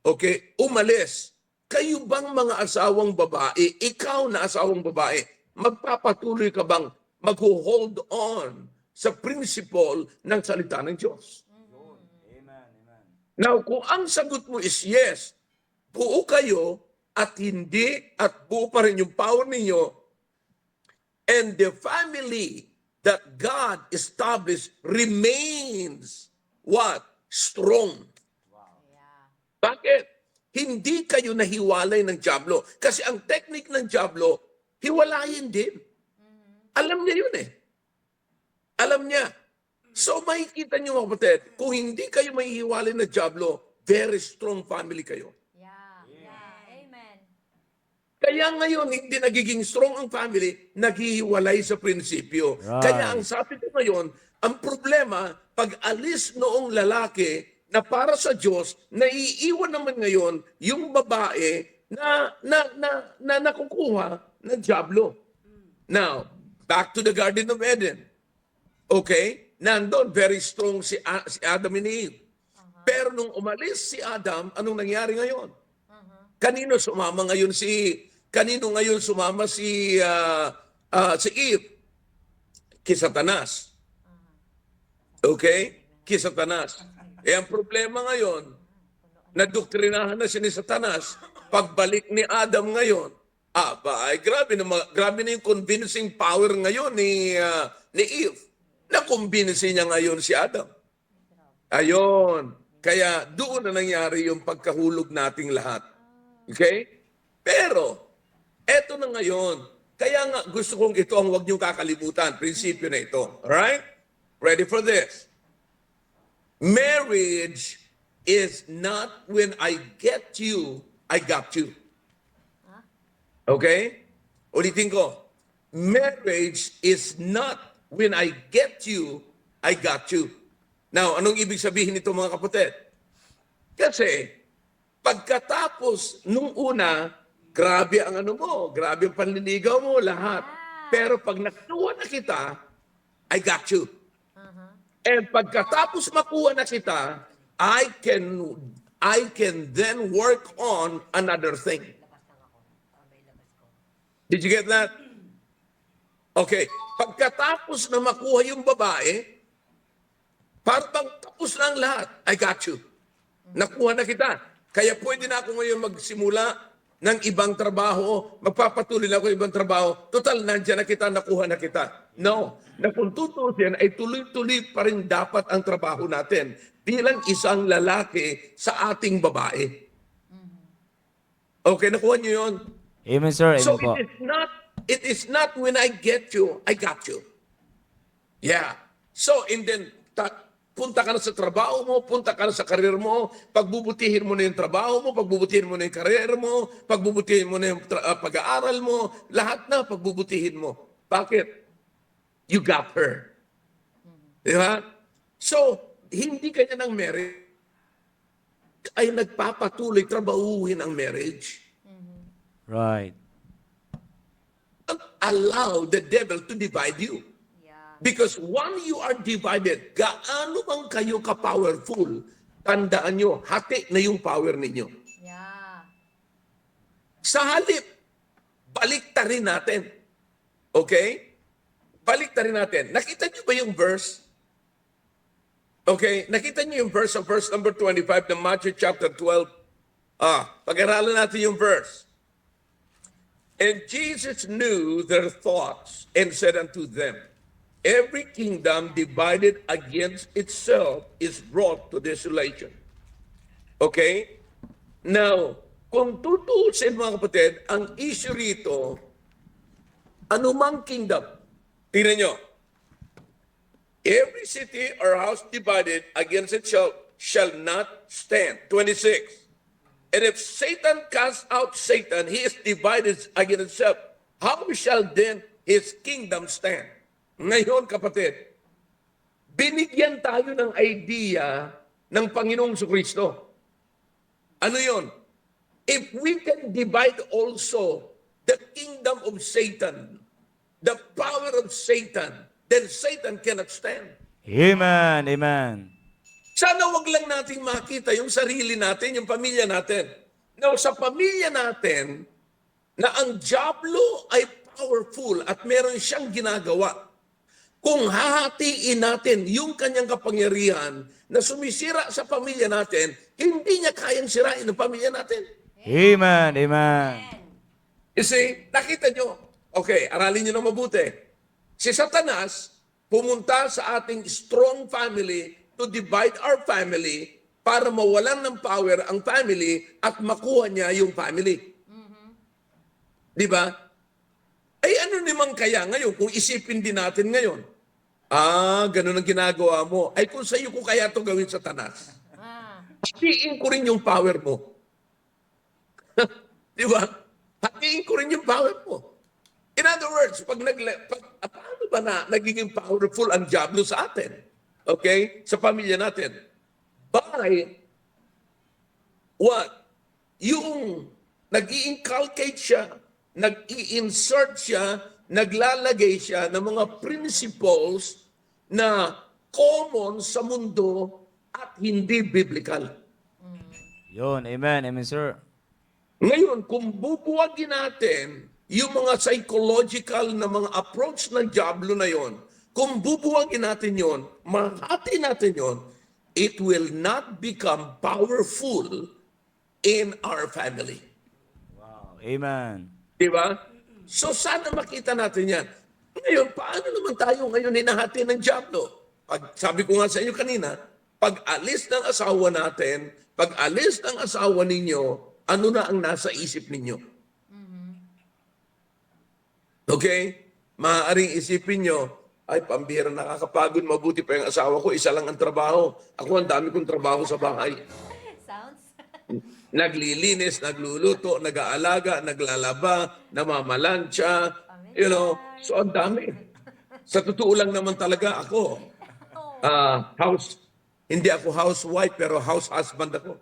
okay, umalis, kayo bang mga asawang babae, ikaw na asawang babae, magpapatuloy ka bang mag-hold on sa principle ng salita ng Diyos? Now, kung ang sagot mo is yes, buo kayo at hindi, at buo pa rin yung power ninyo, and the family that God established remains what? Strong. Bakit? Hindi kayo nahiwalay ng Diablo. Kasi ang technique ng Diablo, hiwalayin din. Alam niya yun eh. Alam niya. So makikita niyo mga kapatid, kung hindi kayo mahihiwalay ng Diablo, very strong family kayo. Yeah. Amen. Kaya ngayon, hindi nagiging strong ang family, naghihiwalay sa prinsipyo. Right. Kaya ang sabi ko ngayon, ang problema, pag alis noong lalaki na para sa Diyos, naiiwan naman ngayon yung babae na nakukuha ng diablo. Now, back to the Garden of Eden. Okay? Nandun, very strong si Adam and Eve. Pero nung umalis si Adam, anong nangyari ngayon? Kanino sumama ngayon si Eve? Kay Satanas. Okay? Kay Satanas. Ang problema ngayon, nadoktrinahan na siya ni Satanas. Pagbalik ni Adam ngayon, grabe na yung convincing power ngayon ni Eve. Na-convince niya ngayon si Adam. Ayon. Kaya doon na nangyari yung pagkahulog nating lahat. Okay? Pero, eto na ngayon. Kaya nga gusto kong ito ang huwag niyong kakalimutan. Prinsipyo na ito. Alright? Ready for this? Marriage is not when I get you, I got you. Okay? Ulitin ko. Marriage is not when I get you, I got you. Now, anong ibig sabihin nito mga kapatid? Kasi, pagkatapos nung una, grabe ang ano mo, grabe ang panliligaw mo, lahat. Pero pag nakuha na kita, I got you. And pagkatapos makuha na kita, I can then work on another thing. Did you get that? Okay. Pagkatapos na makuha yung babae, parang tapos na ang lahat. I got you. Nakuha na kita. Kaya pwede na ako ngayon magsimula ng ibang trabaho. Magpapatuloy na ako ibang trabaho. Total, nandiyan na kita, nakuha na kita. No. Na kung tutusin, ay tuloy-tuloy pa rin dapat ang trabaho natin bilang isang lalaki sa ating babae. Okay, nakuha niyo yun? Amen, sir. Amen So po. it is not when I get you, I got you. Yeah. So, and then, punta ka na sa trabaho mo, punta ka na sa karir mo, pagbubutihin mo na yung trabaho mo, pagbubutihin mo na yung karir mo, pagbubutihin mo na yung pag-aaral mo, lahat na pagbubutihin mo. Bakit? You got her. Di ba? So, hindi kanya ng marriage ay nagpapatuloy trabahuhin ang marriage. Right. Don't allow the devil to divide you. Because when you are divided, gaano bang kayo ka-powerful, tandaan nyo, hati na yung power ninyo. Yeah. Sa halip, baliktarin natin. Okay? Baliktarin natin. Nakita nyo ba yung verse? Okay? Nakita nyo yung verse sa verse number 25 ng Matthew chapter 12? Pag-aralan natin yung verse. And Jesus knew their thoughts and said unto them, every kingdom divided against itself is brought to desolation. Okay? Now, kung tutusin mga kapatid, ang issue rito, anumang kingdom, tingnan nyo, every city or house divided against itself shall not stand. 26. And if Satan casts out Satan, he is divided against himself. How shall then his kingdom stand? Ngayon, kapatid, binigyan tayo ng idea ng Panginoong Kristo. Ano yon? If we can divide also the kingdom of Satan, the power of Satan, then Satan cannot stand. Amen. Amen. Sana wag lang nating makita yung sarili natin, yung pamilya natin. Now, sa pamilya natin, na ang diablo ay powerful at meron siyang ginagawa. Kung hahatiin natin yung kanyang kapangyarihan na sumisira sa pamilya natin, hindi niya kayang sirain ang pamilya natin. Amen. Amen. You see, nakita nyo. Okay, aralin nyo na mabuti. Si Satanas pumunta sa ating strong family to divide our family para mawalan ng power ang family at makuha niya yung family. Di ba? Ay ano naman kaya ngayon kung isipin din natin ngayon? Ganun ang ginagawa mo. Ay kung sa'yo ko kaya ito gawin Satanas. Hatiin ko rin yung power mo. Di ba? hatiin ko rin yung power mo. In other words, paano ba nagiging powerful ang Diablo sa atin? Okay? Sa pamilya natin. By what? Yung nag-i-inculcate siya, nag-i-insert siya, naglalagay siya ng mga principles na common sa mundo at hindi biblical. Yun, amen, amen, sir. Ngayon, kung bubuwagin natin yung mga psychological na mga approach ng Diablo na yon, kung bubuwagin natin yon, mahati natin yon, it will not become powerful in our family. Wow, amen. Di ba? So sana makita natin yan. Ngayon, paano naman tayo ngayon hinahati ng Diablo? Sabi ko nga sa inyo kanina, pag alis ng asawa natin, pag alis ng asawa ninyo, ano na ang nasa isip ninyo? Okay? Maaaring isipin nyo, ay, pambira, nakakapagod, mabuti pa yung asawa ko, isa lang ang trabaho. Ako, ang dami kong trabaho sa bahay. Sounds? Naglilinis, nagluluto, nag-aalaga, naglalaba, namamalansya, you know, so ang dami. Sa totoo lang naman talaga ako, hindi ako housewife, pero house husband ako.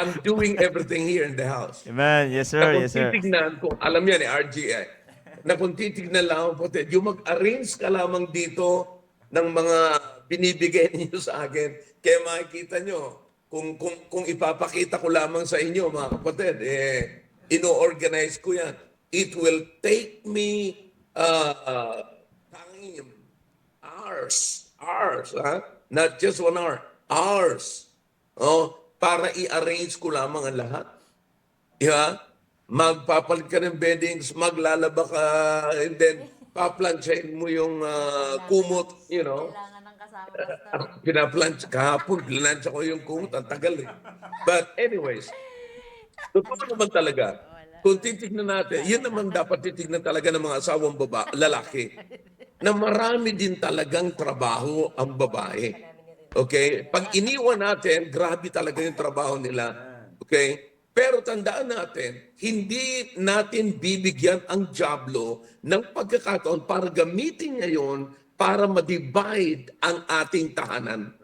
I'm doing everything here in the house. Amen, yes, sir, Na kung yes, sir. titignan, kung alam yan ni RGI, na kung titignan lang po, yung mag-arrange ka lamang dito ng mga binibigay ninyo sa akin, kaya makikita nyo, kung ipapakita ko lamang sa inyo, mga kapatid, ino-organize ko yan. It will take me time, hours, ha? Not just 1 hour, hours. Oh, para i-arrange ko lamang ang lahat. Yeah? Magpapalit ka ng beddings, maglalaba ka, and then paplansyahin mo yung kumot, you know. Kailangan ng kasama, Pastor. Pinaplansya, kahapon, pinaplansya ko yung kumot, ang tagal eh. But anyways, totoo naman talaga, kung titignan natin, yun naman dapat titignan talaga ng mga asawang lalaki, na marami din talagang trabaho ang babae. Okay? Pag iniwan natin, grabe talaga yung trabaho nila. Okay? Pero tandaan natin, hindi natin bibigyan ang Diablo ng pagkakataon para gamitin niya yun para ma-divide ang ating tahanan.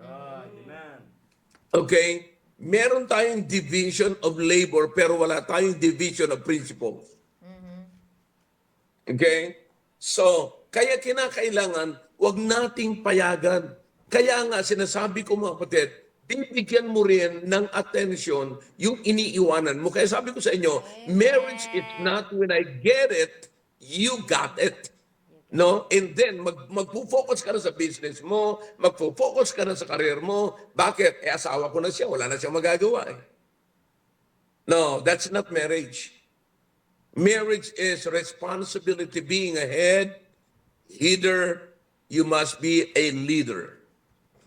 Okay? Meron tayong division of labor pero wala tayong division of principles. Okay? So, kaya kinakailangan, wag nating payagan. Kaya nga, sinasabi ko mga kapatid, bibigyan mo rin ng attention yung iniiwanan mo. Kaya sabi ko sa inyo, marriage is not when I get it, you got it. No? And then, magpo-focus ka na sa business mo, magpo-focus ka na sa career mo. Bakit? Asawa ko na siya, wala na siyang magagawa. No, that's not marriage. Marriage is responsibility. Being a head, leader, you must be a leader.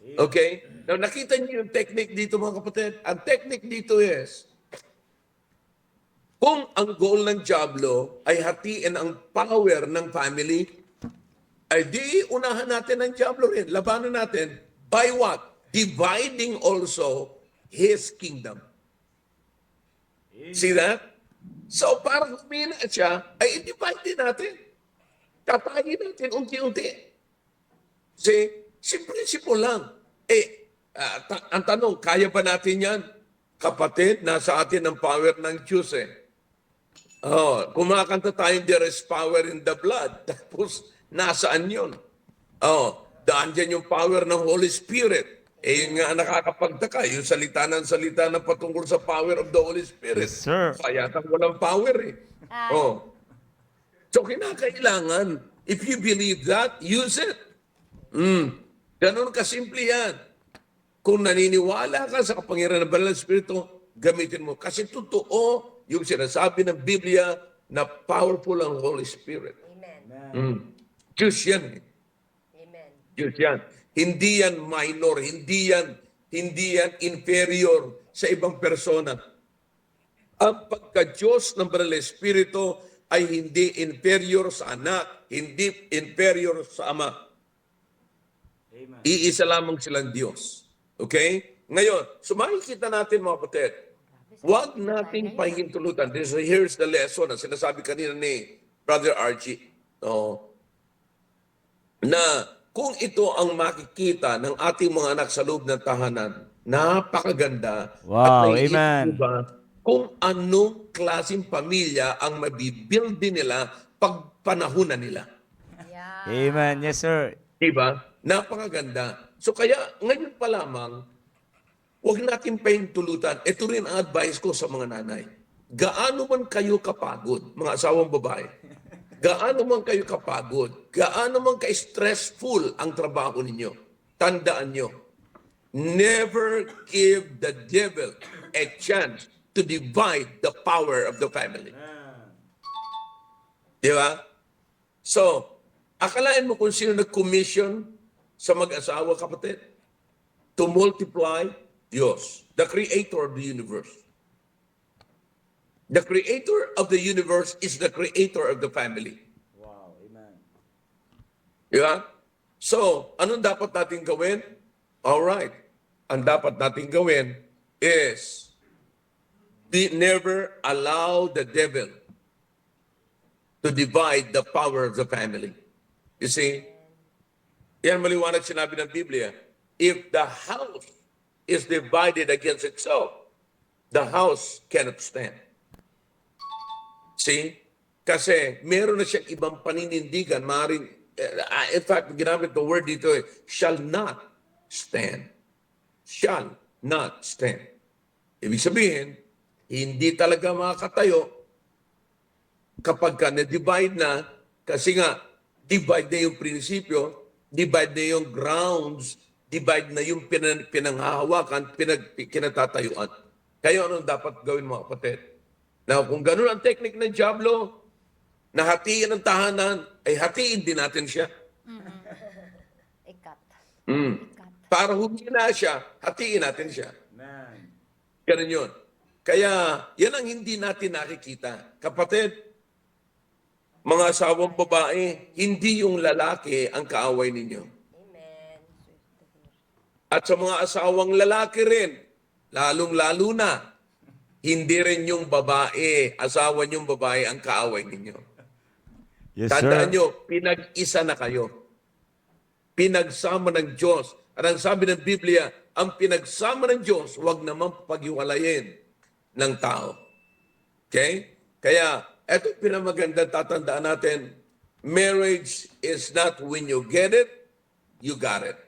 Okay? Now, nakita niyo yung technique dito, mga kapatid? Ang technique dito is, kung ang goal ng Diablo ay hatiin ang power ng family, ay di unahan natin ang Diablo rin. Labanan natin. By what? Dividing also His kingdom. See that? So, para humina siya, ay i-divide din natin. Katayin natin unti-unti. See? Simple lang. Ang tanong, kaya ba natin yan? Kapatid, nasa atin ang power ng Diyos eh. Oh, kumakanta tayong there is power in the blood. Tapos, nasaan yun? Oh, daan dyan yung power ng Holy Spirit. Yun nga nakakapagtaka, yung salita na patungkol sa power of the Holy Spirit. Yes, sir. Kaya walang power eh. Oh. So, kinakailangan, if you believe that, use it. Ganun kasimple yan. Kung naniniwala ka sa kapangyarihan ng Banal na Espiritu, gamitin mo. Kasi totoo yung sinasabi ng Biblia na powerful ang Holy Spirit. Amen. Diyos yan. Amen. Diyos yan. Hindi yan minor, hindi yan inferior sa ibang persona. Ang pagka-Diyos ng Banal na Espiritu ay hindi inferior sa anak, hindi inferior sa ama. Iisa lamang silang Diyos. Okay? Ngayon, makikita natin mga kapatid, Huwag nating pahintulutan. Here's the lesson na sinasabi kanina ni Brother Archie. No? Na kung ito ang makikita ng ating mga anak sa loob ng tahanan, napakaganda. Wow, naiisip amen. mo ba kung anong klaseng pamilya ang mabibuild din nila pag panahunan nila. Amen. Yes, sir. Diba? Napakaganda. So kaya ngayon pa lamang, huwag natin pahintulutan. Ito rin ang advice ko sa mga nanay. Gaano man kayo kapagod, mga asawang babae, gaano man kayo kapagod, gaano man ka-stressful ang trabaho ninyo, tandaan nyo, never give the devil a chance to divide the power of the family. Di ba? So, akalain mo kung sino nag-commission sa mag-asawa, kapatid? To multiply, Diyos, the creator of the universe. The creator of the universe is the creator of the family. Wow, amen. Di ba? So, anong dapat natin gawin? Alright. Ang dapat natin gawin is never allow the devil to divide the power of the family. You see? Yan maliwanag sinabi ng Biblia. If the house is divided against itself, the house cannot stand. See? Kasi meron na siyang ibang paninindigan. Maaaring, in fact, ginamit the word dito, shall not stand. Shall not stand. Ibig sabihin, hindi talaga makakatayo kapag ka na-divide na, kasi nga, divide na yung prinsipyo, divide na yung grounds, divide na yung pinanghahawakan, kinatatayuan. Kaya anong dapat gawin mga kapatid? Now, kung ganun ang technique ng Diablo, na hatiin ang tahanan, ay hatiin din natin siya. Ikat. Para humina siya, hatiin natin siya. Amen. Ganun yun. Kaya, yan ang hindi natin nakikita. Kapatid, mga asawang babae, hindi yung lalaki ang kaaway ninyo. Amen. At sa mga asawang lalaki rin, lalong-lalo na, hindi rin yung babae, asawa niyong babae ang kaaway ninyo. Yes, Tandaan sir. nyo, pinag-isa na kayo. Pinagsama ng Diyos. At ang sabi ng Biblia, ang pinagsama ng Diyos, huwag naman paghiwalayin ng tao. Okay? Kaya, eto pinamaganda tatandaan natin, marriage is not when you get it, you got it.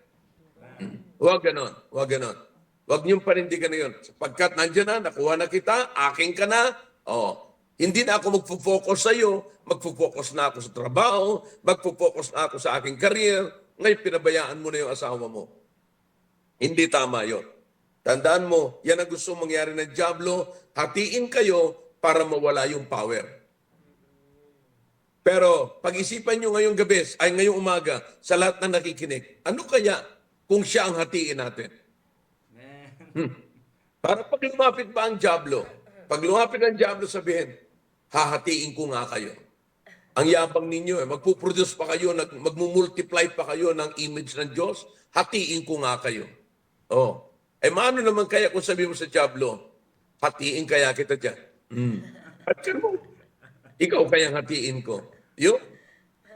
Huwag ganon. Huwag ganon. Huwag niyong panindigan na yun. Sapagkat nandiyan na, nakuha na kita, aking ka na, hindi na ako magpo-focus sa iyo, magpo-focus na ako sa trabaho, magpo-focus na ako sa aking career, ngayon pinabayaan mo na yung asawa mo. Hindi tama yon. Tandaan mo, yan ang gusto mangyari ng Diablo, hatiin kayo para mawala yung power. Pero pag-isipan nyo ngayong gabi, ay ngayong umaga, sa lahat na nakikinig, ano kaya kung siya ang hatiin natin? Para pag lumapit pa ang Diablo, pag lumapit ang Diablo sabihin, hahatiin ko nga kayo. Ang yabang ninyo, magpuproduce pa kayo, magmumultiply pa kayo ng image ng Diyos, hatiin ko nga kayo. Maano naman kaya kung sabi mo sa Diablo, hatiin kaya kita dyan? At mo, ikaw kayang hatiin ko. Yun.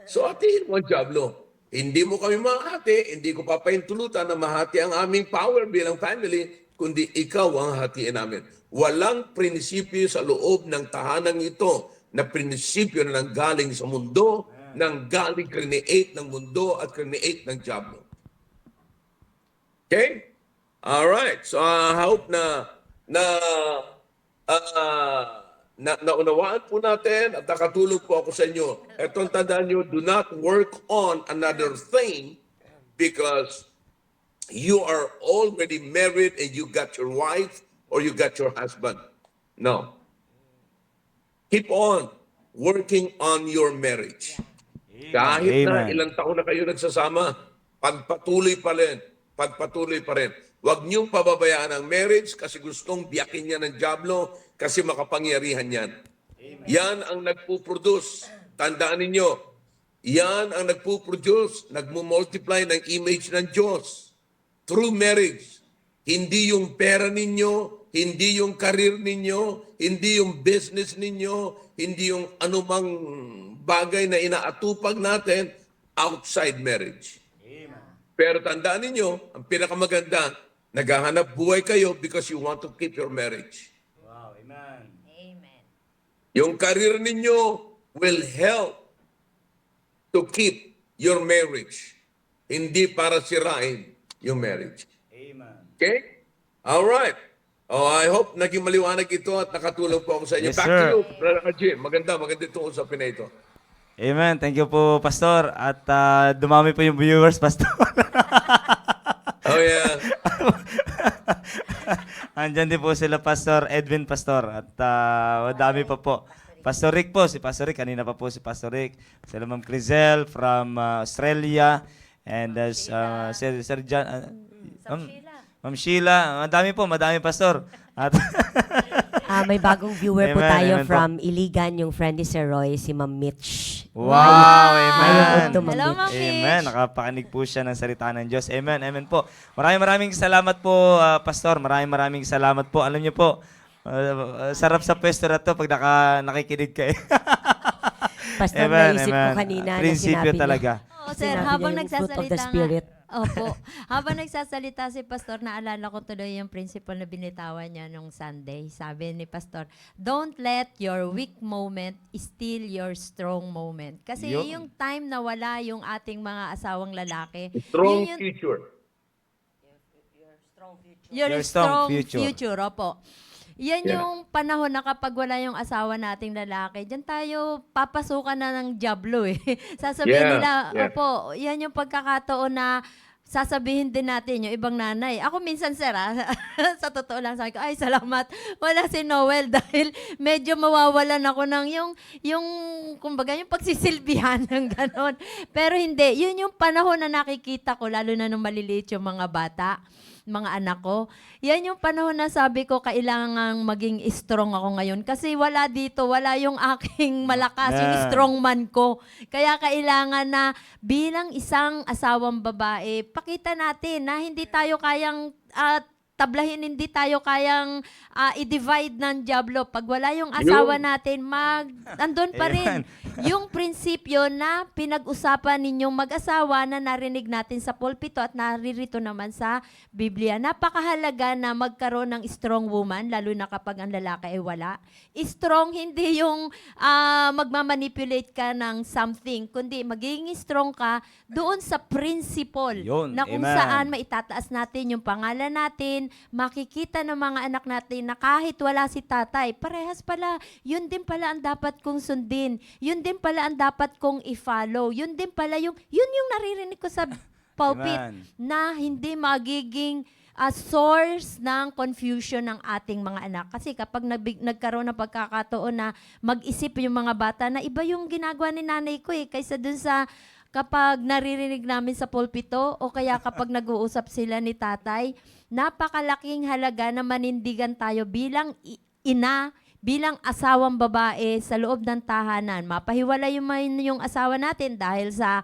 So hatiin mo ang Diablo. Hindi mo kami mahati, hindi ko papahintulutan na mahati ang aming power bilang family, kundi ikaw ang hatiin namin. Walang prinsipyo sa loob ng tahanang ito na prinsipyo na nanggaling sa mundo, nanggaling create ng mundo at create ng Diablo. Okay? Alright. So I hope na naunawaan po natin at nakatulog po ako sa inyo. Etong tandaan nyo, do not work on another thing because you are already married and you got your wife or you got your husband. No. Keep on working on your marriage. Kahit na Amen. ilang taon na kayo nagsasama, pagpatuloy pa rin. Pagpatuloy pa rin. Huwag niyong pababayaan ang marriage kasi gustong biyakin niya ng Diablo kasi makapangyarihan yan. Yan ang nagpuproduce. Tandaan ninyo, yan ang nagpuproduce, nagmumultiply ng image ng Diyos through marriage. Hindi yung pera ninyo, hindi yung career ninyo, hindi yung business ninyo, hindi yung anumang bagay na inaatupag natin outside marriage. Pero tandaan ninyo, ang pinakamaganda, naghahanap buhay kayo because you want to keep your marriage. Wow, amen. Amen. Yung career ninyo will help to keep your marriage. Hindi para sirain yung marriage. Amen. Okay? All right. Oh, I hope naging maliwanag ito at nakatulong po ako sa inyo. Yes, Back sir. to you, Brother Jim. Maganda itong usapin na ito. Amen. Thank you po, Pastor. At dumami po yung viewers, Pastor. Oh, yeah. Andyan din po sila, Pastor Edwin Pastor. At madami pa po. Pastor Rick po, si Pastor Rick. Kanina pa po si Pastor Rick. Sila Ma'am Crizel from Australia. And Sir John. Ma'am Sheila. Madami, Pastor. At May bagong viewer po Amen, tayo amen po. from Iligan, yung friend ni Sir Roy, si Ma'am Mitch. wow, Ayaw amen. po Hello, Ma'am Amen. Mitch. Nakapakinig po siya ng salita ng Diyos. Amen. Amen po. Maraming salamat po, Pastor. Maraming salamat po. Alam niyo po, sarap sa pwesto na to pag nakikinig kayo. Pastor, Amen, naisip ko amen. kanina na Prinsipyo sinabi niya. talaga. Oo, sir, Sinabi habang niya yung fruit of the nagsasalita Spirit. Opo. Habang nagsasalita si Pastor, naalala ko tuloy yung principle na binitawan niya nung Sunday. Sabi ni Pastor, don't let your weak moment steal your strong moment. Kasi Yun. yung time na wala yung ating mga asawang lalaki, Strong yun yung, future. your Your strong strong future. future. Opo. Yan Yeah. yung panahon na kapag wala yung asawa nating lalaki, diyan tayo papasukan na ng diablo eh. Sasabihin Yeah, nila, yeah. opo, yan yung pagkakataon na sasabihin din natin yung ibang nanay. Ako minsan, sir, sa totoo lang, sabi ko, ay, salamat, wala si Noel dahil medyo mawawalan ako ng yung kumbaga, yung pagsisilbihan ng ganon. Pero hindi, yun yung panahon na nakikita ko, lalo na nung maliliit yung mga bata, mga anak ko. Yan yung panahon na sabi ko, kailangan maging strong ako ngayon. Kasi wala dito, wala yung aking malakas, yung Yeah. strong man ko. Kaya kailangan na bilang isang asawang babae, pakita natin na hindi tayo kayang tablahin, hindi tayo kayang i-divide ng diablo. Pag wala yung asawa natin, andun pa rin. Yung prinsipyo na pinag-usapan ninyong mag-asawa na narinig natin sa pulpito at naririto naman sa Biblia. Napakahalaga na magkaroon ng strong woman, lalo na kapag ang lalaki ay wala. Strong, hindi yung magmamanipulate ka ng something, kundi magiging strong ka doon sa principle Yun, na kung amen. saan maitataas natin yung pangalan natin, makikita ng mga anak natin na kahit wala si tatay, parehas pala, yun din pala ang dapat kong sundin. Yun din pala ang dapat kong i-follow. Yun din pala yun yung naririnig ko sa pulpit Amen. na hindi magiging source ng confusion ng ating mga anak. Kasi kapag nagkaroon ng pagkakataon na mag-isip yung mga bata na iba yung ginagawa ni nanay ko kaysa dun sa kapag naririnig namin sa pulpito o kaya kapag nag-uusap sila ni tatay, napakalaking halaga na manindigan tayo bilang ina, bilang asawang babae sa loob ng tahanan. Mapahiwalay yung asawa natin dahil sa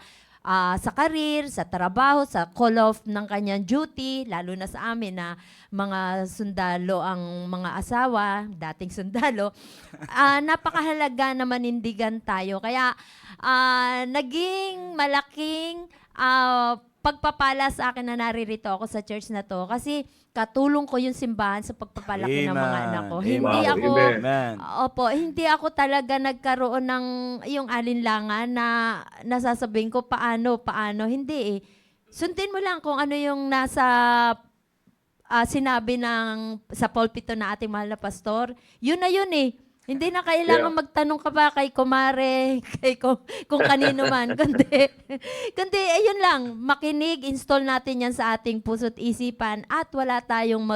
career, sa trabaho, sa call off ng kanyang duty, lalo na sa amin na mga sundalo ang mga asawa, dating sundalo, napakahalaga na manindigan tayo. Kaya naging malaking pagpapala sa akin na naririto ako sa church na to kasi katulong ko yung simbahan sa pagpapalaki ng mga Amen. anak ko. Amen. Hindi Wow, ako Amen. Opo, hindi ako talaga nagkaroon ng yung alinlangan na nasasabihin ko paano, hindi eh. Sundin mo lang kung ano yung nasa sinabi sa pulpito na ating mahal na pastor. Yun na yun eh. Hindi na kailangan magtanong ka pa kay kumare, kung kanino man. Kundi ayun lang, makinig, install natin yan sa ating puso't isipan at wala tayong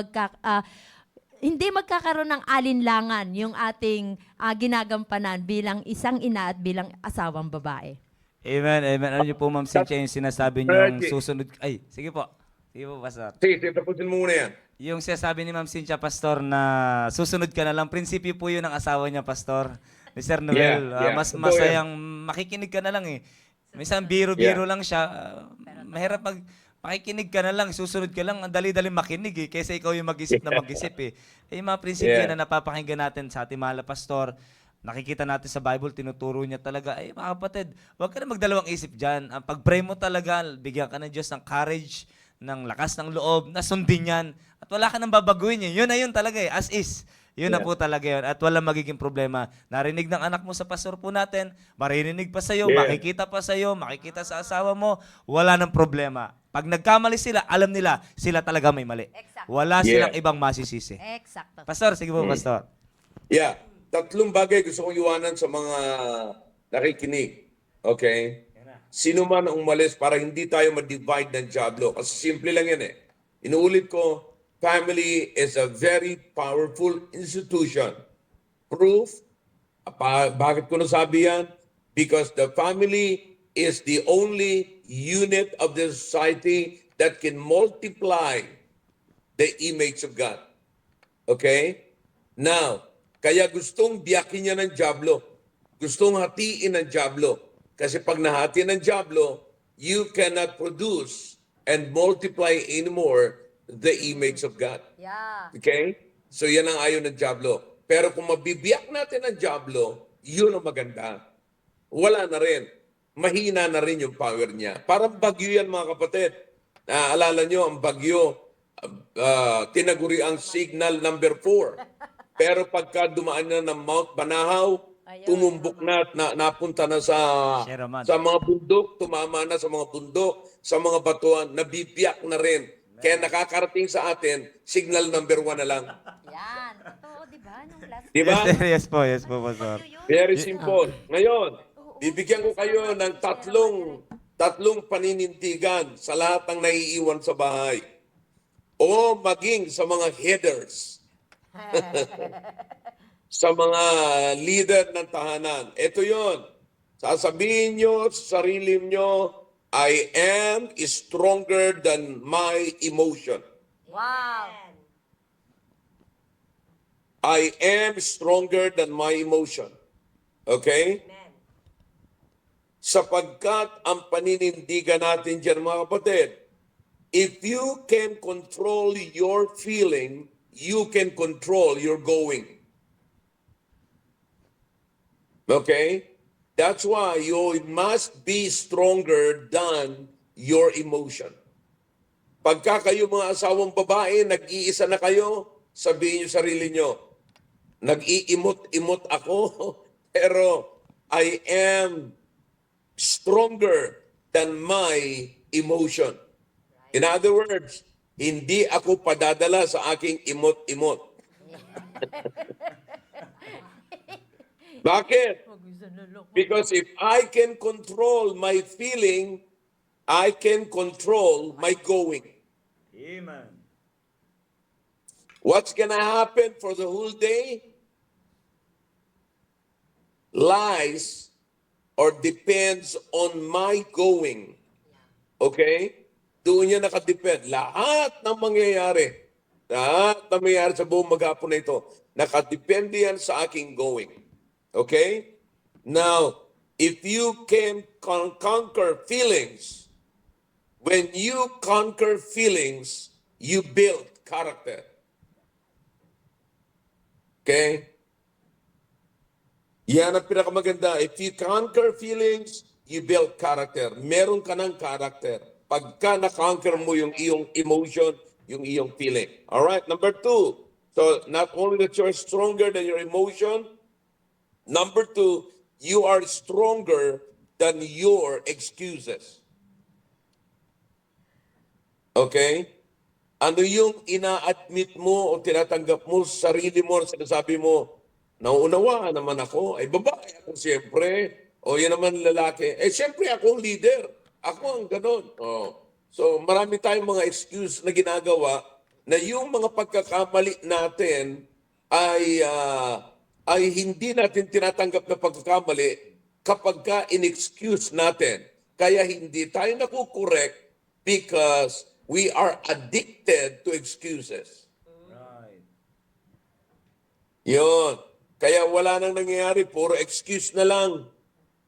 hindi magkakaroon ng alinlangan yung ating ginagampanan bilang isang ina at bilang asawang babae. Amen, amen. Alam niyo po, Ma'am Cynthia, yung sinasabi niyong susunod... Ay, sige po. Sige po, Pastor. Sige, tapusin mo muna yan. Yung sinasabi ni Ma'am Cynthia, Pastor, na susunod ka na lang, prinsipyo po yun ng asawa niya, Pastor. Ni Sir Noel, Yeah, yeah. mas Totoo masayang makikinig ka na lang eh. Minsan biro-biro Yeah. lang siya. Mahirap pakikinig ka na lang, susunod ka lang, ang dali-dali makinig eh, kaysa ikaw yung mag-isip na mag-isip eh. Eh, yung mga prinsipyo Yeah. na napapakinggan natin sa ating mahal na pastor, nakikita natin sa Bible, tinuturo niya talaga, ay mga kapatid, huwag ka na magdalawang isip dyan. Ang pag-pray mo talaga, bigyan ka ng Diyos ng courage, ng lakas ng loob, na sundin yan. At wala ka nang babaguhin eh. Yun na yun talaga eh, as is. Yun na Yeah. po talaga yun. At walang magiging problema. Narinig ng anak mo sa pastor po natin, maririnig pa sa'yo, Yeah. makikita pa sa'yo, makikita sa asawa mo, wala nang problema. Pag nagkamali sila, alam nila, sila talaga may mali. Exact. Wala Yeah. silang ibang masisisi. Eksakto. Pastor, sige po, Pastor. Yeah. Tatlong bagay gusto kong iwanan sa mga nakikinig. Okay? Sino man ang umalis para hindi tayo ma-divide ng Diablo. Kasi simple lang yan eh. Inuulit ko, family is a very powerful institution. Proof, bakit ko nasabi yan? Because the family is the only unit of the society that can multiply the image of God. Okay? Now, kaya gustong biyakin niya ng Diablo. Gustong hatiin ng Diablo. Kasi pag nahati ng Diablo, you cannot produce and multiply anymore the image of God. Yeah. Okay? So yan ang ayaw ng Diablo. Pero kung mabibiyak natin ang Diablo, yun ang maganda. Wala na rin. Mahina na rin yung power niya. Parang bagyo yan mga kapatid. Naalala nyo, ang bagyo, tinaguri ang signal number 4. Pero pagka dumaan na ng Mount Banahaw, tumumbok na at napunta na sa Sheraman. mga bundok, tumama na sa mga bundok, sa mga batuan, nabibiyak na rin. Kaya nakakarating sa atin, signal number 1 na lang. Yan. Oo, di ba? Nung last Di ba? Yes po, Pastor. Very simple. Ngayon, bibigyan ko kayo ng tatlong paninindigan sa lahat ng naiiwan sa bahay. O maging sa mga headers. Sa mga leader ng tahanan. Ito yon. Sasabihin nyo sa sarili nyo, I am stronger than my emotion. Wow. I am stronger than my emotion. Okay? Amen. Sapagkat ang paninindigan natin dyan mga kapatid, if you can control your feeling, you can control your going. Okay? That's why you must be stronger than your emotion. Pagka kayo mga asawang babae, nag-iisa na kayo, sabihin niyo sarili niyo, nag-iimot-imot ako, pero I am stronger than my emotion. In other words, hindi ako padadala sa aking imot-imot. Bakit? Because if I can control my feeling, I can control my going. Amen. What's gonna happen for the whole day? Lies or depends on my going. Okay? Doon yan nakadepend. Lahat ng mangyayari sa buong maghapon na ito, nakadepende yan sa aking going. Okay? Now, if you can conquer feelings, when you conquer feelings, you build character. Okay? Yan ang pinakamaganda. If you conquer feelings, you build character. Meron ka ng character. Pagka na-conquer mo yung iyong emotion, yung iyong feeling. Alright, number 2. So, not only that you're stronger than your emotion, number 2, you are stronger than your excuses. Okay? Ano yung ina-admit mo o tinatanggap mo sa sarili mo, sinasabi mo, nauunawaan naman ako, ay babae ako siyempre, o yan naman lalaki, siyempre ako ang leader, ako ang ganon. Oh. So marami tayong mga excuse na ginagawa na yung mga pagkakamali natin ay hindi natin tinatanggap na pagkakamali kapag ka in-excuse natin. Kaya hindi tayo nakukorek because we are addicted to excuses. Right. Yun. Kaya wala nang nangyayari, puro excuse na lang.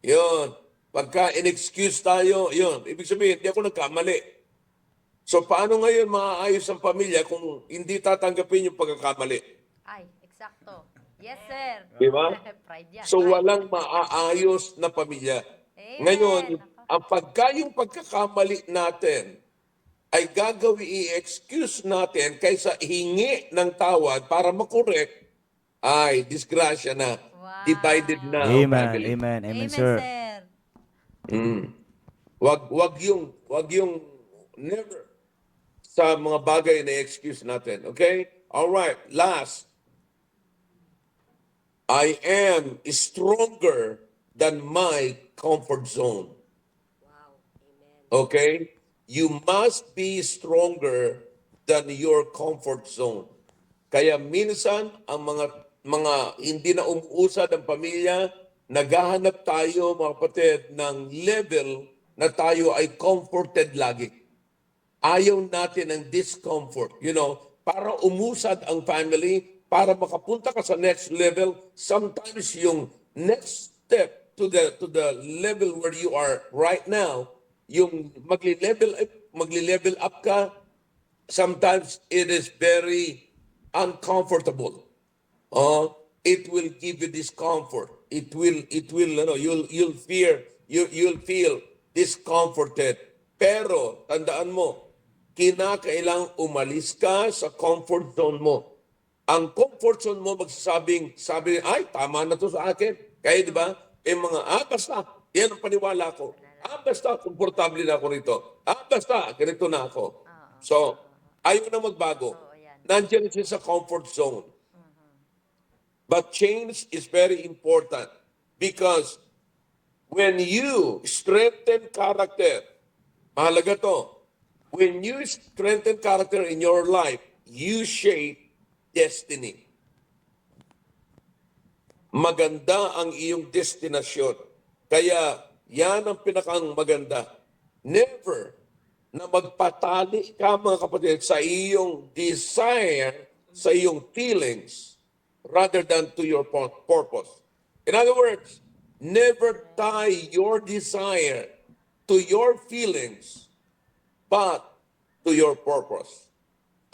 Yun. Pagka in-excuse tayo, yun. Ibig sabihin, hindi ako nagkamali. So paano ngayon maaayos ang pamilya kung hindi tatanggapin yung pagkakamali? Ay, eksakto. Yes, sir. Di ba? Pride yan. So Pride. walang maaayos na pamilya. Amen. Ngayon, ang yung pagkakamali natin ay i-excuse natin kaysa hingi ng tawad para makorek, ay disgrasya na. Wow. Divided na ang Amen, family. amen, amen, Amen, sir. sir. Wag yung never sa mga bagay na excuse natin. Okay? All right. Last. I am stronger than my comfort zone. Wow. Amen. Okay? You must be stronger than your comfort zone. Kaya minsan ang mga hindi na umuusad ang pamilya, naghahanap tayo mga kapatid ng level na tayo ay comforted lagi. Ayaw natin ng discomfort. Para umusad ang family, para makapunta ka sa next level, sometimes yung next step to the level where you are right now, yung magle-level up ka, sometimes it is very uncomfortable. It will give you discomfort. You'll feel discomforted. Pero tandaan mo, kinakailang umalis ka sa comfort zone mo. Ang comfort zone mo sabi, ay, tama na to sa akin. Kaya di ba, basta, yan ang paniwala ko. Basta, komportable na ako rito. Basta, ganito na ako. So, ayaw na magbago. Nandiyan siya sa comfort zone. But change is very important because when you strengthen character, mahalaga to, when you strengthen character in your life, you shape destiny. Maganda ang iyong destinasyon. Kaya yan ang pinakang maganda. Never na magpatali ka mga kapatid sa iyong desire, sa iyong feelings, rather than to your purpose. In other words, never tie your desire to your feelings, but to your purpose.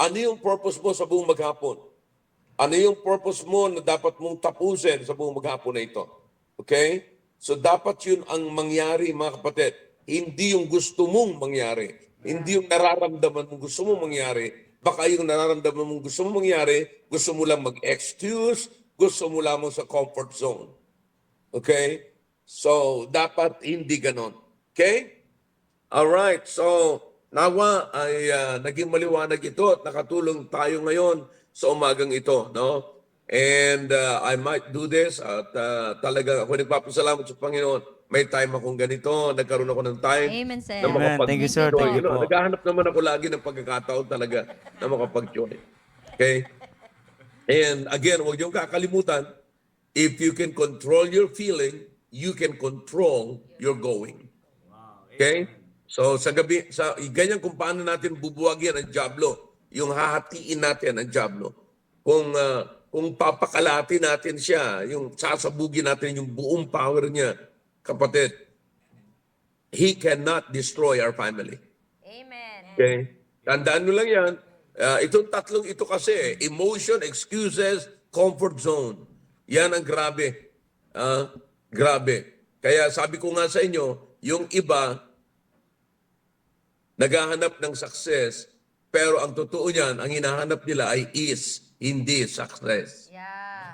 Ano yung purpose mo sa buong maghapon? Ano yung purpose mo na dapat mong tapusin sa buong maghapon na ito? Okay? So dapat yun ang mangyari mga kapatid. Hindi yung gusto mong mangyari. Hindi yung nararamdaman mong gusto mong mangyari. Baka yung nararamdaman mong gusto mong mangyari, gusto mo lang mag-excuse, gusto mo lamang sa comfort zone. Okay? So dapat hindi ganon. Okay? Alright, so nawa ay naging maliwanag ito at nakatulong tayo ngayon sa umagang ito, no? And I might do this at talaga ako nagpapasalamat sa Panginoon. May time akong ganito, nagkaroon ako ng time Amen, sir. na Amen. Thank you, sir. makapag-join. Thank you po. Naghahanap naman ako lagi ng pagkakataon talaga na makapag-join. Okay? And again, huwag niyong kakalimutan, if you can control your feeling, you can control your going. Okay? So sa gabi, ganyan kung paano natin bubuwagin ang Diablo, yung hahatiin natin ang Diablo. Kung papakalati natin siya, yung sasabugin natin yung buong power niya, kapatid, he cannot destroy our family. Amen. Okay? Tandaan nyo lang yan. Itong tatlong ito kasi, emotion, excuses, comfort zone. Yan ang grabe. Grabe. Kaya sabi ko nga sa inyo, yung iba, naghahanap ng success, pero ang totoo niyan, ang hinahanap nila ay is, hindi success. Yeah.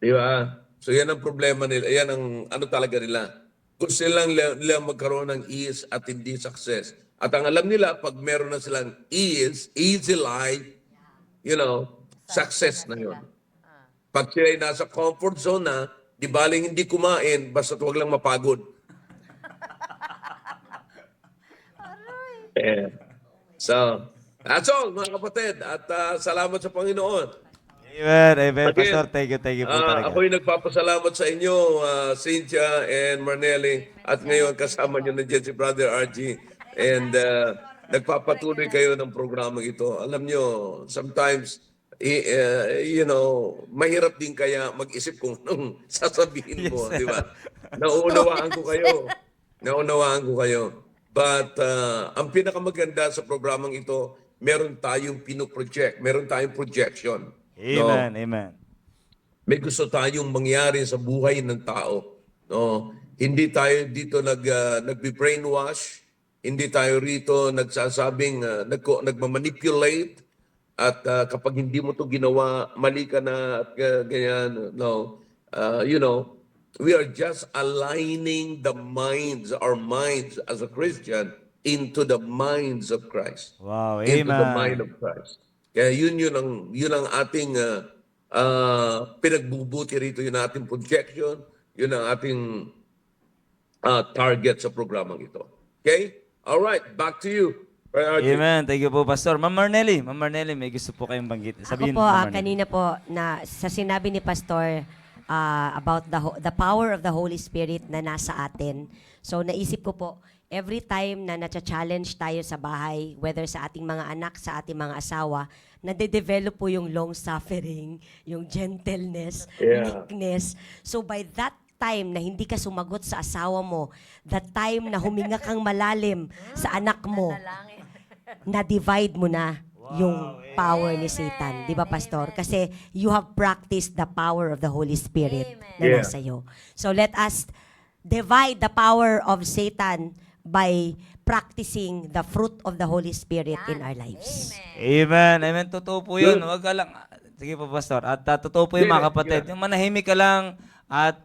Di ba? So yan ang problema nila. Yan ang ano talaga nila. Gusto nila magkaroon ng ease at hindi success. At ang alam nila, pag meron na silang ease, easy life, success na yun. Pag sila ay nasa comfort zone na, di baling hindi kumain, basta huwag lang mapagod. So, that's all mga kapatid. At salamat sa Panginoon. Amen, amen, Again, Pastor. Thank you po talaga. ako'y nagpapasalamat sa inyo, Cynthia and Marnelli. At ngayon kasama nyo na dyan si Brother RG. And nagpapatuloy kayo ng programang ito. Alam nyo, sometimes, mahirap din kaya mag-isip kung anong sasabihin mo, Yes, di ba? Naunawaan ko kayo. Naunawaan ko kayo. But ang pinakamaganda sa programang ito, meron tayong pinoproject, meron tayong projection. No? Amen, amen. May gusto tayong mangyari sa buhay ng tao. No? Hindi tayo dito nagbe-brainwash, hindi tayo rito nagsasabing nagmamanipulate at kapag hindi mo to ginawa, mali ka na at ganyan. No. We are just aligning our minds as a Christian into the minds of Christ. Wow, Into the amen. mind of Christ. Kaya yun ang ating pinagbubuti rito, yun ang ating projection, yun ang ating target sa programang ito. Okay? All right, back to you. Brother RJ. Amen. Thank you po, Pastor. Ma'am Marnelly, may gusto po kayong banggit. Sabihin, Ako po, Ma'am Marnelly. kanina po, na sa sinabi ni Pastor about the power of the Holy Spirit na nasa atin. So, naisip ko po, every time na na-challenge tayo sa bahay, whether sa ating mga anak, sa ating mga asawa, nade-develop po yung long-suffering, yung gentleness, Yeah. meekness. So, by that time na hindi ka sumagot sa asawa mo, the time na huminga kang malalim sa anak mo, na-divide mo na yung power ni Satan. Di ba, Pastor? Kasi you have practiced the power of the Holy Spirit na Yeah. nasa iyo. So let us divide the power of Satan by practicing the fruit of the Holy Spirit in our lives. Amen. Amen. Totoo po yun. Good. Wag ka lang. Sige po, Pastor. At totoo po yun, Sige, mga kapatid. sige. Yung manahimik ka lang at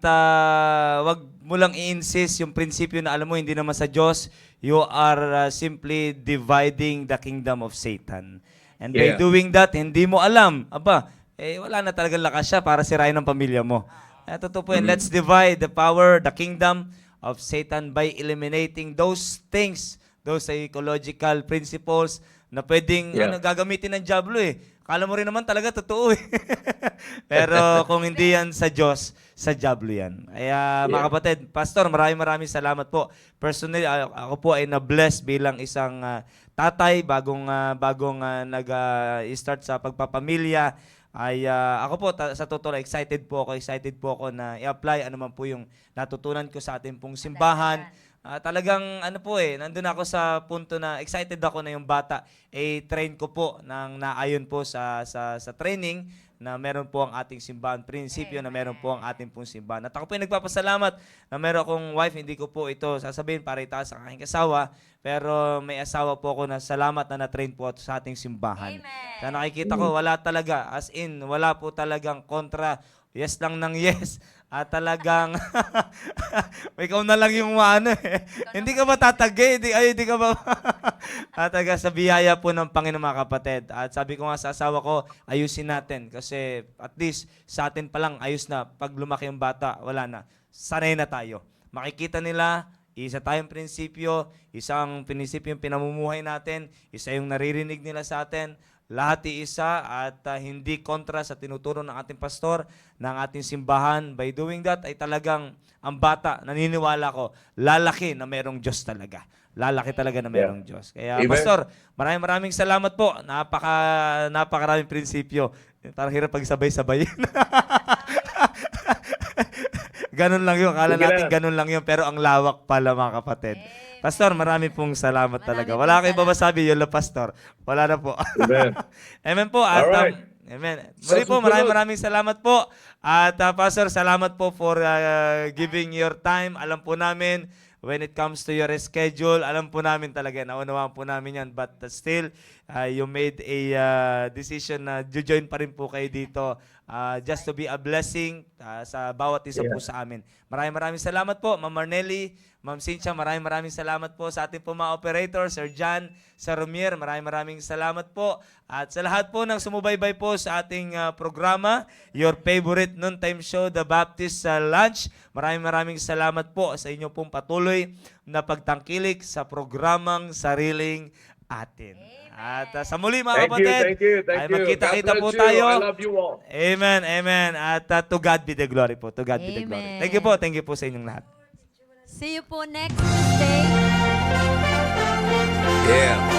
wag mo lang i-insist yung prinsipyo na alam mo, hindi naman sa Diyos. You are simply dividing the kingdom of Satan. And by Yeah. doing that, hindi mo alam. Aba, wala na talagang lakas siya para sirain ang pamilya mo. Totoo po yun. Let's divide the power, the kingdom of Satan by eliminating those things, those psychological principles na pwedeng Yeah. gagamitin ng diablo eh. Akala mo rin naman talaga totoo eh. Pero kung hindi yan sa Diyos, sa diablo yan. Kaya mga kapatid, Pastor, maraming salamat po. Personally, ako po ay na-bless bilang isang tatay bagong nag-start sa pagpapamilya. Ay ako po sa totoo excited po ako na i-apply ano man po yung natutunan ko sa ating pong simbahan. Talagang nandun ako sa punto na excited ako na yung bata train ko po nang naayon po sa training na meron po ang ating simbahan, prinsipyo na meron po ang ating pong simbahan. At ako po ay nagpapasalamat na meron akong wife, hindi ko po ito sasabihin para itaas ang aking asawa, pero may asawa po ako na salamat na na-train po sa ating simbahan. Sa nakikita ko, wala talaga, as in, wala po talagang kontra, yes lang ng yes. At talagang, ikaw na lang yung hindi ka ba tatagay? Hindi ka ba? At talaga sa biyaya po ng Panginoon, mga kapatid. At sabi ko nga sa asawa ko, ayusin natin. Kasi at least sa atin pa lang ayos na. Pag lumaki yung bata, wala na. Sanay na tayo. Makikita nila, isa tayong prinsipyo, isang prinsipyo yung pinamumuhay natin, isa yung naririnig nila sa atin, lahat iisa at hindi kontra sa tinuturo ng ating pastor, ng ating simbahan. By doing that ay talagang ang bata, naniniwala ko, lalaki na merong Diyos talaga. Lalaki talaga na merong Diyos. Kaya Amen. Pastor, maraming salamat po. Napakaraming prinsipyo. Parang hirap pagsabay-sabay. Ganun lang yun. Akala Sige natin lang. ganun lang yun. Pero ang lawak pala, mga kapatid. Pastor, marami pong salamat talaga. Marami Wala pong kayo babasabi, yun lang, Pastor. Wala na po. Amen. Amen po. At, Alright. amen. Sa Muli po, susunod. maraming salamat po. At Pastor, salamat po for giving your time. Alam po namin, when it comes to your schedule, alam po namin talaga, naunawaan po namin yan. But still, you made a decision na join pa rin po kayo dito just to be a blessing sa bawat isa po sa amin. Maraming salamat po, Ma'am Marnelly, Ma'am Cynthia, maraming salamat po sa ating po mga operator, Sir John, Sir Romier, maraming salamat po. At sa lahat po ng sumubaybay po sa ating programa, your favorite noontime show, The Baptist Lunch, maraming salamat po sa inyo pong patuloy na pagtangkilik sa programang Sariling Atin. At sa muli, mga kapatid, Thank you. ay God magkita-kita bless po you. tayo. I love you all. Amen. At to God be the glory po. To God be the glory. Amen. Thank you po sa inyong lahat. See you po next Tuesday. Yeah.